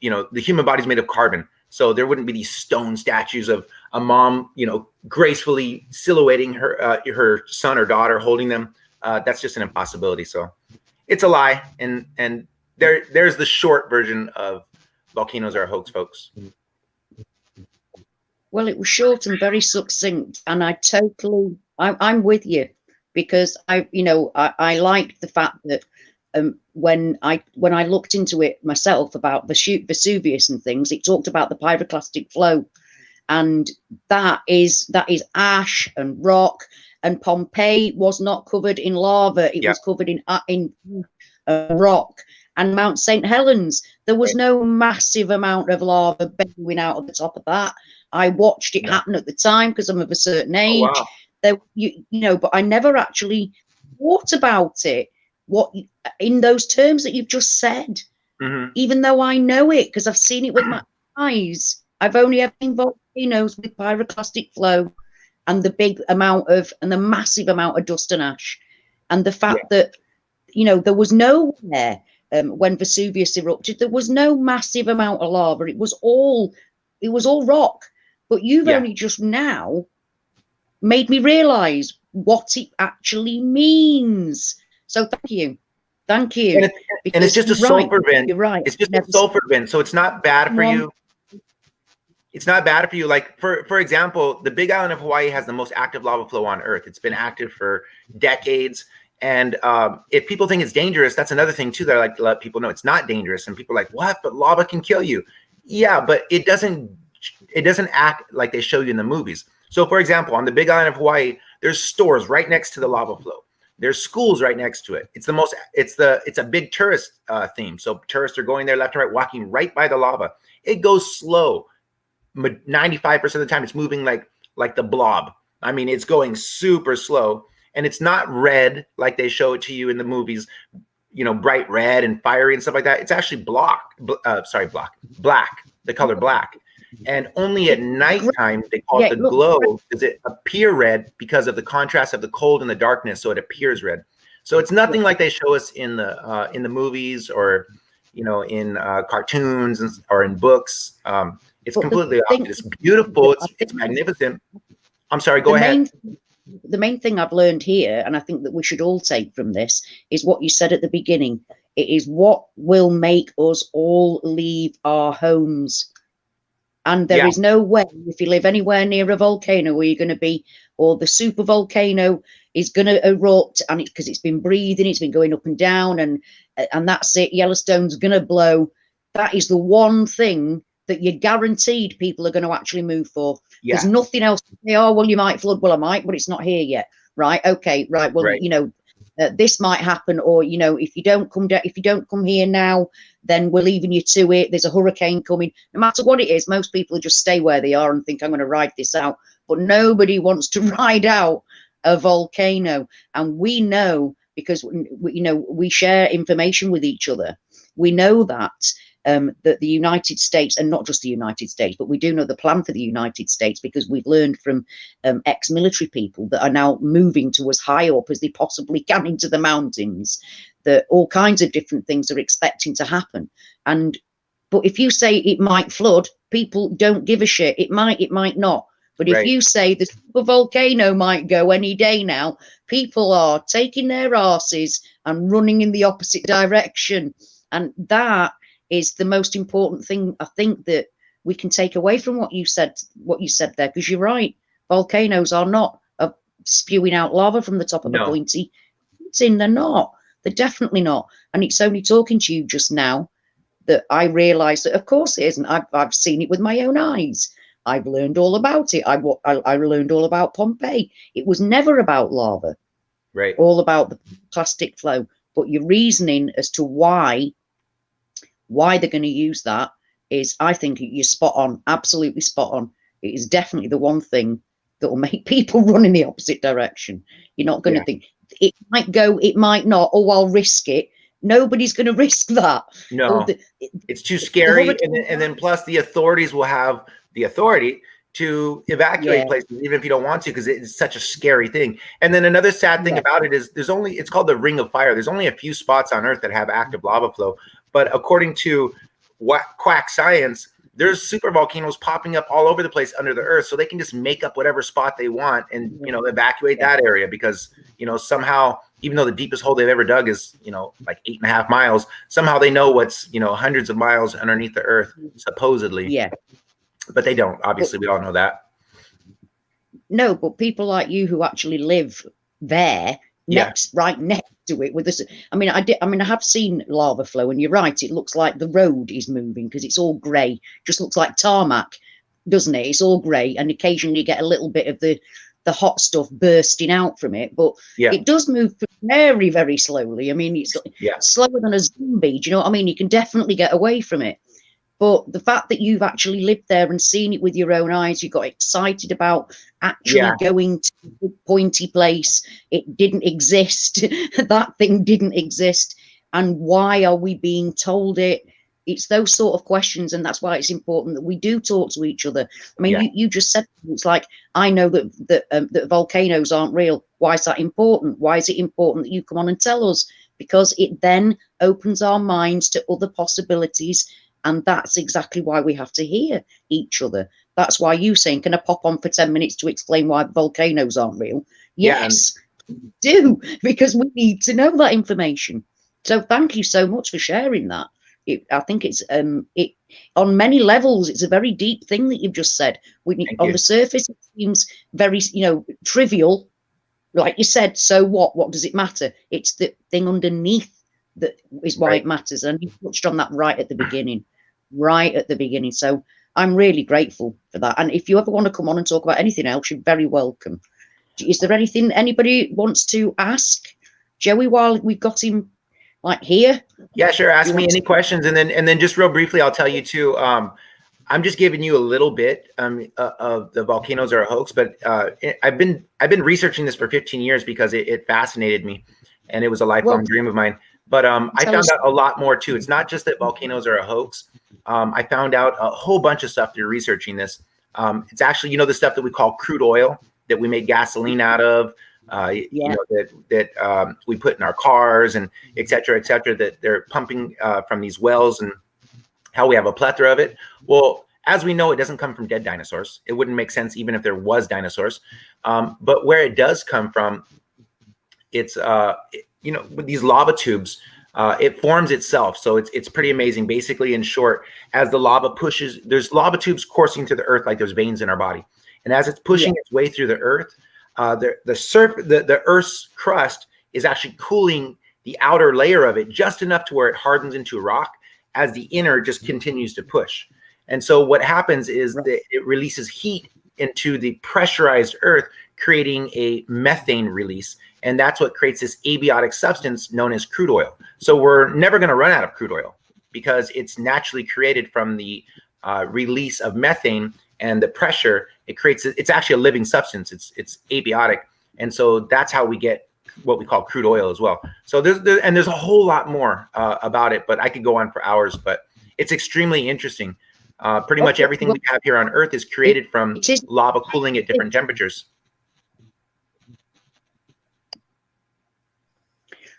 You know, the human body is made of carbon. So there wouldn't be these stone statues of a mom, you know, gracefully silhouetting her son or daughter, holding them. That's just an impossibility. So it's a lie. And there's the short version of volcanoes are a hoax, folks. Well, it was short and very succinct, and I'm with you, because I liked the fact that when I looked into it myself about Vesuvius and things, it talked about the pyroclastic flow, and that is ash and rock. And Pompeii was not covered in lava; it was covered in rock. And Mount St. Helens, there was no massive amount of lava billowing out of the top of that. I watched it happen at the time because I'm of a certain age. Oh, wow. There, but I never actually thought about it. What in those terms that you've just said, even though I know it because I've seen it with my eyes. I've only ever seen volcanoes with pyroclastic flow and the massive amount of dust and ash, and the fact that, you know, there was nowhere when Vesuvius erupted, there was no massive amount of lava. It was all rock. But you've only just now made me realize what it actually means. So thank you. And it's just a sulfur vent. You're right. It's just a sulfur vent, so it's not bad for you. It's not bad for you. Like for example, the Big Island of Hawaii has the most active lava flow on Earth. It's been active for decades. And if people think it's dangerous, that's another thing too that I like to let people know. It's not dangerous. And people are like, what? But lava can kill you. Yeah, but it doesn't act like they show you in the movies. So for example, on the Big Island of Hawaii, there's stores right next to the lava flow. There's schools right next to it. It's a big tourist theme. So tourists are going there left and right, walking right by the lava. It goes slow. 95% of the time it's moving like the blob. I mean, it's going super slow, and it's not red like they show it to you in the movies, you know, bright red and fiery and stuff like that. It's actually black, the color black. And only at nighttime, they call it the glow, does it appear red because of the contrast of the cold and the darkness, so it appears red. So it's nothing like they show us in the movies, or, you know, in cartoons or in books. It's completely opposite. It's beautiful. It's magnificent. I'm sorry, go ahead. The main thing I've learned here, and I think that we should all take from this, is what you said at the beginning. It is what will make us all leave our homes. And there is no way, if you live anywhere near a volcano where you're going to be, or the super volcano is going to erupt, and because it's been breathing, it's been going up and down, and that's it. Yellowstone's going to blow. That is the one thing that you're guaranteed people are going to actually move for. There's nothing else to say, oh, well, you might flood. Well, I might, but it's not here yet. Right. Okay. Right. Well, you know, this might happen, or, you know, if you don't come here now, then we're leaving you to it. There's a hurricane coming. No matter what it is, most people just stay where they are and think, I'm going to ride this out. But nobody wants to ride out a volcano. And we know, because, you know, we share information with each other. We know that that the United States, and not just the United States, but we do know the plan for the United States, because we've learned from ex-military people that are now moving to as high up as they possibly can into the mountains, that all kinds of different things are expecting to happen. But if you say it might flood, people don't give a shit. It might not. But if you say the super volcano might go any day now, people are taking their arses and running in the opposite direction. And that is the most important thing, I think, that we can take away from what you said there, because you're right. Volcanoes are not spewing out lava from the top of a pointy mountain. They're not. They're definitely not. And it's only talking to you just now that I realised that, of course, it isn't. I've seen it with my own eyes. I've learned all about it. I learned all about Pompeii. It was never about lava. Right. All about the plastic flow. But your reasoning as to why they're going to use that is, I think you're spot on, absolutely spot on. It is definitely the one thing that will make people run in the opposite direction. You're not going to think, it might go, it might not, oh, I'll risk it. Nobody's going to risk that. No, it's too scary. And then plus the authorities will have the authority to evacuate places, even if you don't want to, because it's such a scary thing. And then another sad thing about it is it's called the Ring of Fire. There's only a few spots on Earth that have active lava flow. But according to quack science, there's super volcanoes popping up all over the place under the Earth, so they can just make up whatever spot they want and, you know, evacuate that area, because, you know, somehow, even though the deepest hole they've ever dug is, you know, like 8.5 miles, somehow they know what's, you know, hundreds of miles underneath the Earth, supposedly. Yeah. But they don't. Obviously, we all know that. No, but people like you who actually live there, right next to it with this. I mean, I have seen lava flow, and you're right. It looks like the road is moving because it's all grey. Just looks like tarmac, doesn't it? It's all grey, and occasionally you get a little bit of the hot stuff bursting out from it. But it does move very, very slowly. I mean, it's slower than a zombie. Do you know what I mean? You can definitely get away from it. But the fact that you've actually lived there and seen it with your own eyes, you got excited about actually going to the pointy place. It didn't exist. That thing didn't exist. And why are we being told it? it's those sort of questions, and that's why it's important that we do talk to each other. I mean, Yeah. you just said it's like, I know that volcanoes aren't real. Why is that important? Why is it important that you come on and tell us? Because it then opens our minds to other possibilities, and that's exactly why we have to hear each other. That's why you saying, can I pop on for 10 minutes to explain why volcanoes aren't real? Yes, do, because we need to know that information. So thank you so much for sharing that. I think it's it on many levels. It's a very deep thing that you've just said. On the surface, it seems very, trivial, like you said. So what? What does it matter? It's the thing underneath that is why it matters. And you touched on that right at the beginning, So I'm really grateful for that. And if you ever want to come on and talk about anything else, you're very welcome. Is there anything anybody wants to ask Joey while we've got him here? Yeah, sure. Ask me any questions, and then just real briefly, I'll tell you too. I'm just giving you a little bit of the volcanoes are a hoax, but I've been researching this for 15 years because it fascinated me, and it was a lifelong dream of mine. But I found out a lot more too. It's not just that volcanoes are a hoax. I found out a whole bunch of stuff through researching this. It's actually, the stuff that we call crude oil that we make gasoline out of. That we put in our cars and et cetera, that they're pumping from these wells, and how we have a plethora of it. Well, as we know, it doesn't come from dead dinosaurs. It wouldn't make sense even if there was dinosaurs. But where it does come from, it's with these lava tubes, it forms itself. So it's pretty amazing. Basically, in short, as the lava pushes, there's lava tubes coursing through the earth like there's veins in our body, and as it's pushing its way through the earth, the Earth's crust is actually cooling the outer layer of it just enough to where it hardens into rock, as the inner just continues to push. And so what happens is that it releases heat into the pressurized earth, creating a methane release. And that's what creates this abiotic substance known as crude oil. So we're never going to run out of crude oil because it's naturally created from the release of methane and the pressure. It's actually a living substance. It's abiotic. And so that's how we get what we call crude oil as well. So there's a whole lot more about it, but I could go on for hours, but it's extremely interesting. Pretty much everything we have here on Earth is created from lava cooling at different temperatures.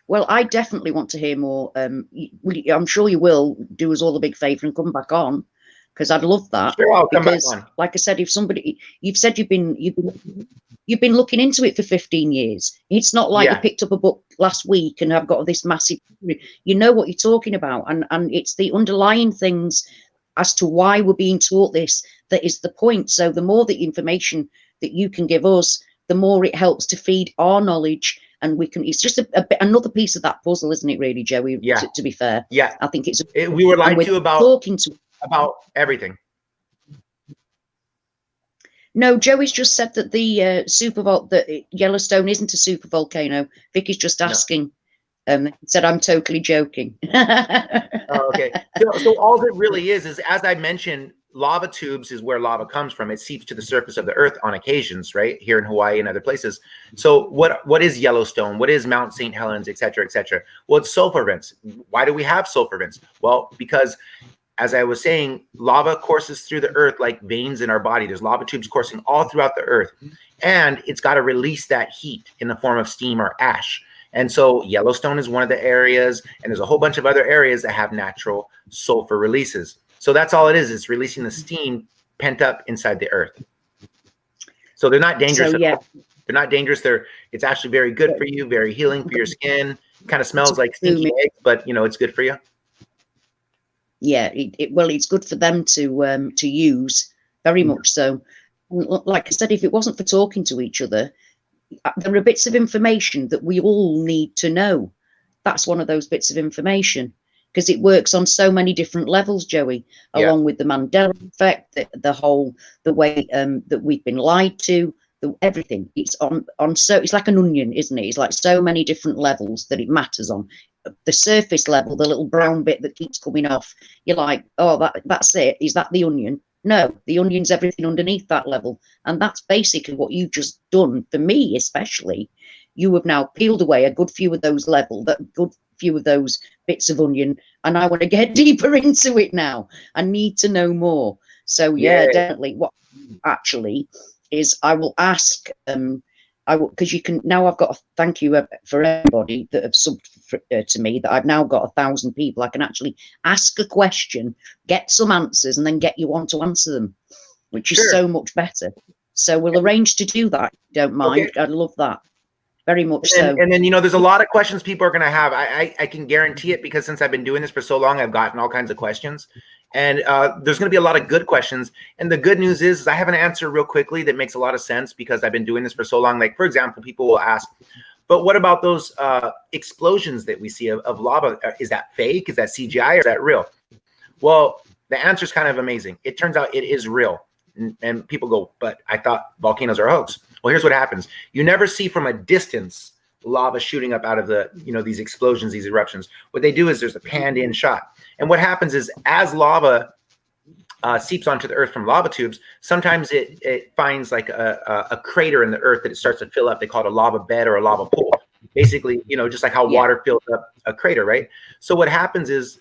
Well, I definitely want to hear more. I'm sure you will do us all a big favor and come back on, because I'd love that. Sure, I'll come back on. Like I said, if somebody, you've said you've been looking into it for 15 years. It's not like you picked up a book last week and have got this massive, you know what you're talking about. And it's the underlying things as to why we're being taught this that is the point. So the more the information that you can give us, the more it helps to feed our knowledge. And we can, it's just another piece of that puzzle, isn't it, really, Joey? Yeah. To be fair. Yeah. I think we were lied to about everything. No, Joey's just said that the that Yellowstone isn't a super volcano. Vicky's just asking. He said, I'm totally joking. Oh, okay. So all it really is, as I mentioned, lava tubes is where lava comes from. It seeps to the surface of the earth on occasions, right? Here in Hawaii and other places. So what is Yellowstone? What is Mount St. Helens, et cetera, et cetera? Well, it's sulfur vents. Why do we have sulfur vents? Well, because as I was saying, lava courses through the earth like veins in our body. There's lava tubes coursing all throughout the earth, and it's got to release that heat in the form of steam or ash. And so Yellowstone is one of the areas, and there's a whole bunch of other areas that have natural sulfur releases. So that's all it is. It's releasing the steam pent up inside the earth. So they're not dangerous at all. They're not dangerous. It's actually very good for you, very healing for your skin. Kind of smells like stinky eggs, but it's good for you. Yeah, well, it's good for them to use, very much so. Like I said, if it wasn't for talking to each other, there are bits of information that we all need to know. That's one of those bits of information, because it works on so many different levels, Joey, along with the Mandela Effect, the way that we've been lied to, everything. It's it's like an onion, isn't it? It's like so many different levels that it matters on. The surface level, the little brown bit that keeps coming off, you're like, oh, that's it. Is that the onion? No, the onion's everything underneath that level. And that's basically what you've just done for me, especially. You have now peeled away a good few of those few of those bits of onion, and I want to get deeper into it now. I need to know more. So yeah, definitely. What actually is, I will ask. I will, because you can now. I've got a thank you for everybody that have subbed to me. That I've now got 1,000 people. I can actually ask a question, get some answers, and then get you on to answer them, which is so much better. So we'll arrange to do that. If you don't mind? I'd love that. Very much so. And then, you know, there's a lot of questions people are going to have. I can guarantee it, because since I've been doing this for so long, I've gotten all kinds of questions. And there's going to be a lot of good questions. And the good news is I have an answer real quickly that makes a lot of sense, because I've been doing this for so long. Like, for example, people will ask, but what about those explosions that we see of lava? Is that fake? Is that CGI? Or is that real? Well, the answer is kind of amazing. It turns out it is real. And people go, but I thought volcanoes are a hoax. Well, here's what happens. You never see from a distance lava shooting up out of the, you know, these explosions, these eruptions. What they do is there's a panned in shot. And what happens is, as lava seeps onto the earth from lava tubes, sometimes it finds like a crater in the earth that it starts to fill up. They call it a lava bed or a lava pool. Basically, you know, just like how water fills up a crater, right? So what happens is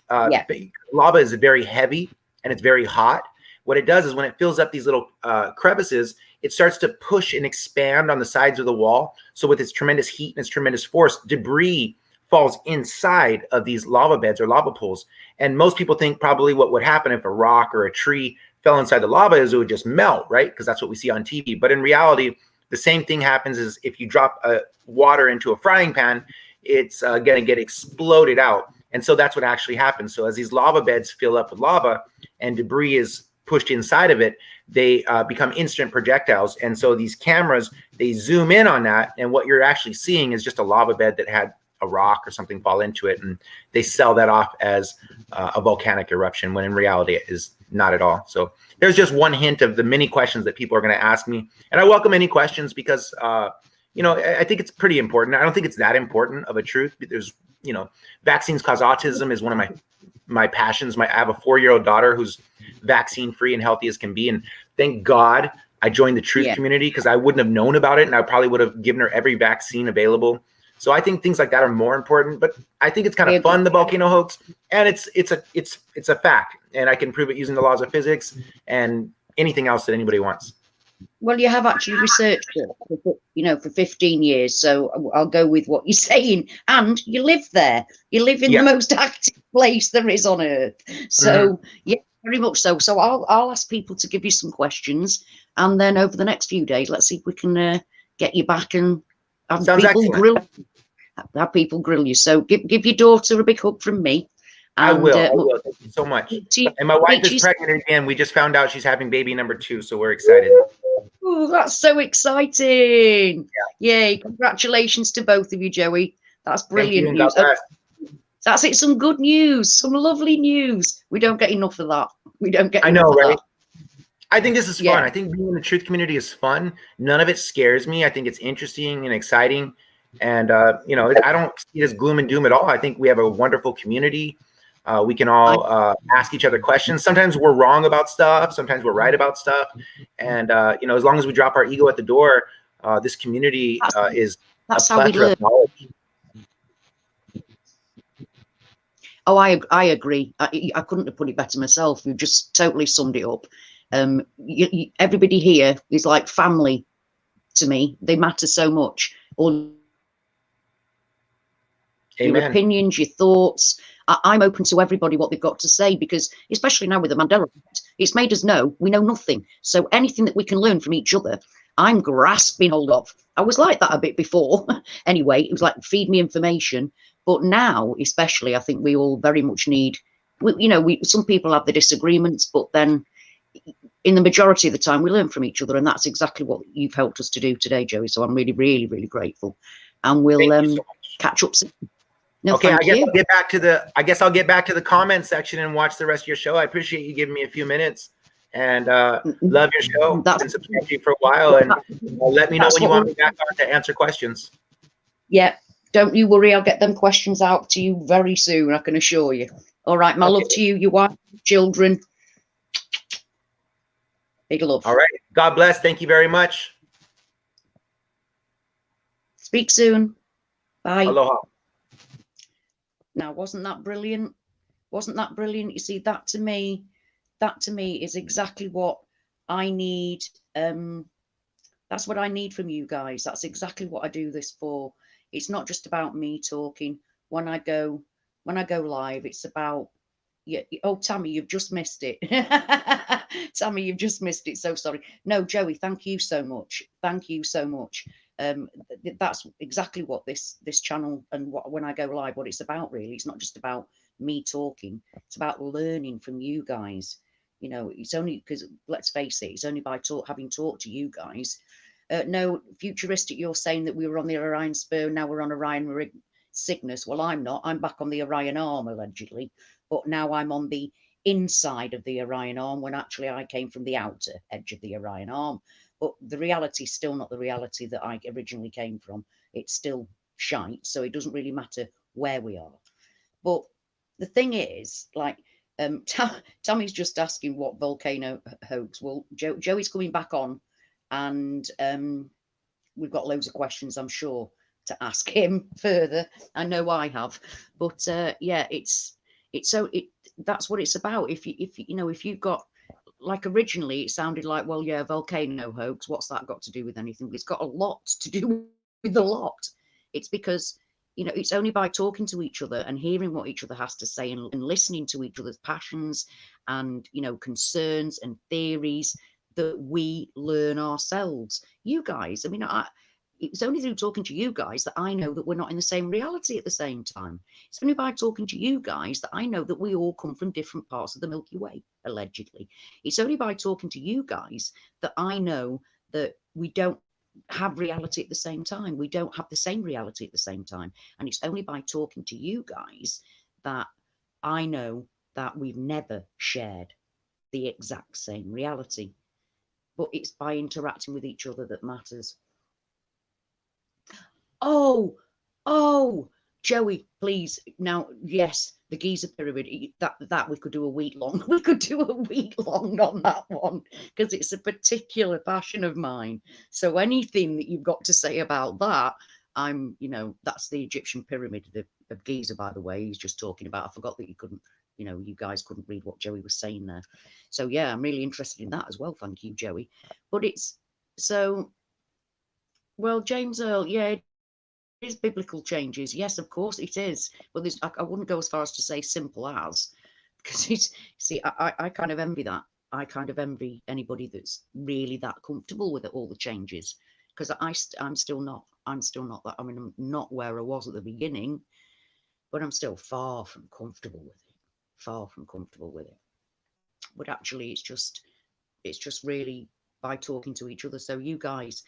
lava is very heavy and it's very hot. What it does is, when it fills up these little crevices, it starts to push and expand on the sides of the wall. So with its tremendous heat and its tremendous force, debris falls inside of these lava beds or lava pools. And most people think probably what would happen if a rock or a tree fell inside the lava is it would just melt, right? Because that's what we see on TV. But in reality, the same thing happens is if you drop water into a frying pan, it's going to get exploded out. And so that's what actually happens. So as these lava beds fill up with lava and debris is pushed inside of it, they become instant projectiles. And so these cameras, they zoom in on that, and what you're actually seeing is just a lava bed that had a rock or something fall into it, and they sell that off as a volcanic eruption, when in reality it is not at all. So there's just one hint of the many questions that people are going to ask me, and I welcome any questions, because you know, I think it's pretty important. I don't think it's that important of a truth. There's, you know, vaccines cause autism is one of my passions. I have a 4-year-old daughter who's vaccine free and healthy as can be, and thank God I joined the truth community, because I wouldn't have known about it, and I probably would have given her every vaccine available. So I think things like that are more important. But I think it's kind of fun, the volcano hoax, and it's a fact, and I can prove it using the laws of physics and anything else that anybody wants. Well, you have actually researched it, you know, for 15 years. So I'll go with what you're saying. And you live there. You live in the most active place there is on Earth. So yeah, very much so. So I'll ask people to give you some questions, and then over the next few days, let's see if we can get you back and have people grill you. So give your daughter a big hug from me. And, I will. Thank you so much. And my wife is pregnant again. We just found out she's having baby number 2, so we're excited. Oh, that's so exciting! Yay! Congratulations to both of you, Joey. That's brilliant news. That's it. Some good news. Some lovely news. We don't get enough of that. We don't get. I know, right? I think this is fun. I think being in the truth community is fun. None of it scares me. I think it's interesting and exciting. And you know, I don't see it as gloom and doom at all. I think we have a wonderful community. We can all ask each other questions. Sometimes we're wrong about stuff. Sometimes we're right about stuff. And, you know, as long as we drop our ego at the door, this community is that's how we live. Oh, I agree. I couldn't have put it better myself. You just totally summed it up. Everybody here is like family to me. They matter so much. All your opinions, your thoughts. I'm open to everybody what they've got to say, because especially now with the Mandela Effect, it's made us know we know nothing. So anything that we can learn from each other, I'm grasping hold of. I was like that a bit before. Anyway, it was like feed me information. But now, especially, I think we all very much need, you know, some people have the disagreements, but then in the majority of the time we learn from each other, and that's exactly what you've helped us to do today, Joey. So I'm really, really, really grateful, and we'll catch up soon. No, okay, I guess I'll get back to the comment section and watch the rest of your show. I appreciate you giving me a few minutes, and love your show. I've been subscribed to you for a while, and let me know when you want me back on to answer questions. Yeah, don't you worry. I'll get them questions out to you very soon, I can assure you. All right, my love to you, your wife, children. Big love. All right, God bless. Thank you very much. Speak soon. Bye. Aloha. Now, wasn't that brilliant? Wasn't that brilliant? You see, that to me is exactly what I need. That's what I need from you guys. That's exactly what I do this for. It's not just about me talking. When I go live, it's about, yeah. Oh, Tammy, you've just missed it. Tammy, you've just missed it. So sorry. No, Joey, thank you so much. Thank you so much. That's exactly what this channel and what when I go live, what it's about really. It's not just about me talking. It's about learning from you guys. You know, it's only because, let's face it, it's only by having talked to you guys. No, futuristic, you're saying that we were on the Orion Spur, now we're on Orion Cygnus. Well, I'm not. I'm back on the Orion Arm, allegedly. But now I'm on the inside of the Orion Arm when actually I came from the outer edge of the Orion Arm. But the reality is still not the reality that I originally came from. It's still shite, so it doesn't really matter where we are. But the thing is, like, Tommy's just asking what volcano hoax. Well, Joey's coming back on, and we've got loads of questions, I'm sure, to ask him further. I know I have, but yeah, that's what it's about. If you've got, like, originally it sounded like, well, yeah, volcano hoax. What's that got to do with anything? It's got a lot to do with a lot. It's because, it's only by talking to each other and hearing what each other has to say, and listening to each other's passions and, concerns and theories, that we learn ourselves. You guys, I mean, it's only through talking to you guys that I know that we're not in the same reality at the same time. It's only by talking to you guys that I know that we all come from different parts of the Milky Way, allegedly. It's only by talking to you guys that I know that we don't have reality at the same time. We don't have the same reality at the same time. And it's only by talking to you guys that I know that we've never shared the exact same reality. But it's by interacting with each other that matters. Oh, Joey, please. Now, yes, the Giza pyramid, that we could do a week long. We could do a week long on that one because it's a particular passion of mine. So anything that you've got to say about that, that's the Egyptian pyramid of Giza, by the way. He's just talking about. I forgot that you guys couldn't read what Joey was saying there. So yeah, I'm really interested in that as well. Thank you, Joey. But it's so, well, James Earl, yeah, is biblical changes. Yes, of course it is. But I wouldn't go as far as to say simple as, because I kind of envy that. I kind of envy anybody that's really that comfortable with all the changes, because I'm still not. I'm still not that. I mean, I'm not where I was at the beginning, but I'm still far from comfortable with it. Far from comfortable with it. But actually, it's just really by talking to each other. So you guys,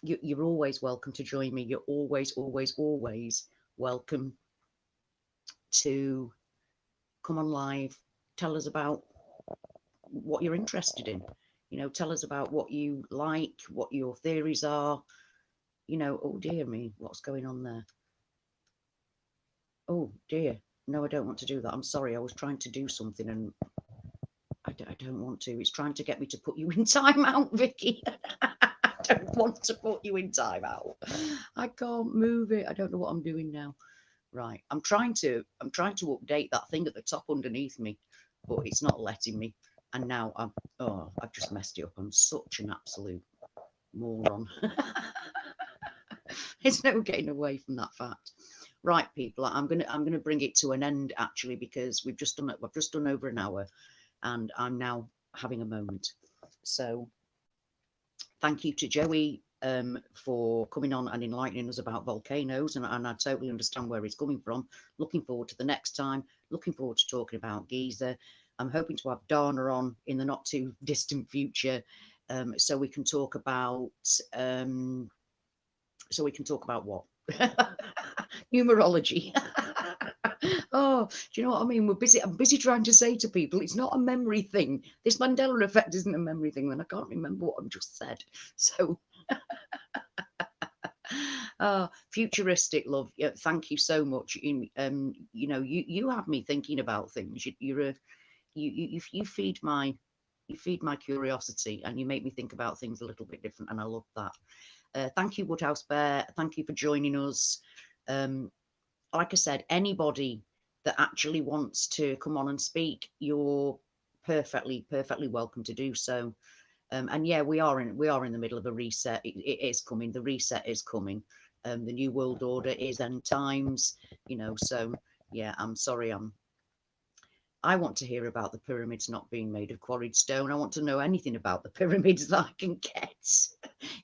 you're always welcome to join me. You're always, always, always welcome to come on live. Tell us about what you're interested in. Tell us about what you like, what your theories are. Oh dear me, what's going on there? Oh dear. No, I don't want to do that. I'm sorry. I was trying to do something and I don't want to. It's trying to get me to put you in timeout, Vicky. I don't want to put you in timeout. I can't move it. I don't know what I'm doing now. Right. I'm trying to update that thing at the top underneath me, but it's not letting me. And now I've just messed it up. I'm such an absolute moron. There's no getting away from that fact. Right, people, I'm gonna bring it to an end actually, because we've just done over an hour, and I'm now having a moment. So thank you to Joey for coming on and enlightening us about volcanoes, and I totally understand where he's coming from. Looking forward to the next time. Looking forward to talking about Giza. I'm hoping to have Dana on in the not too distant future, so we can talk about what? Numerology. Oh, do you know what I mean? I'm busy trying to say to people, it's not a memory thing. This Mandela effect isn't a memory thing. Then I can't remember what I've just said. So, futuristic love. Yeah, thank you so much. You have me thinking about things. You feed my curiosity, and you make me think about things a little bit different, and I love that. Thank you, Woodhouse Bear. Thank you for joining us. like I said, anybody that actually wants to come on and speak, you're perfectly welcome to do so. And yeah, we are in the middle of a reset. It is coming. The reset is coming. The new world order is end times. So yeah, I'm sorry. I want to hear about the pyramids not being made of quarried stone. I want to know anything about the pyramids that I can get,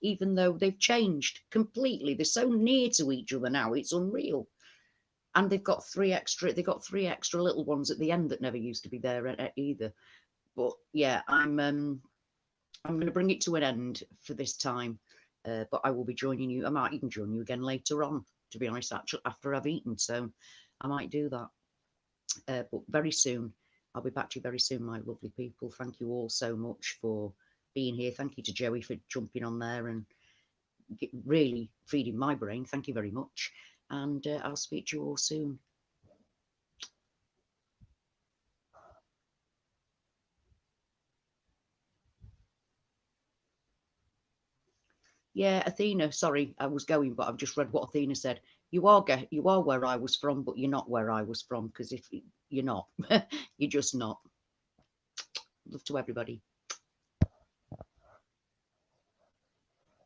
even though they've changed completely. They're so near to each other now. It's unreal. And they've got three extra little ones at the end that never used to be there either. But yeah, I'm going to bring it to an end for this time. But I will be joining you. I might even join you again later on, to be honest, actually, after I've eaten. So I might do that. But very soon, I'll be back to you very soon, my lovely people. Thank you all so much for being here. Thank you to Joey for jumping on there and really feeding my brain. Thank you very much. And I'll speak to you all soon. Yeah, Athena, sorry, I was going, but I've just read what Athena said. You are where I was from, but you're not where I was from, because if you're not, you're just not. Love to everybody.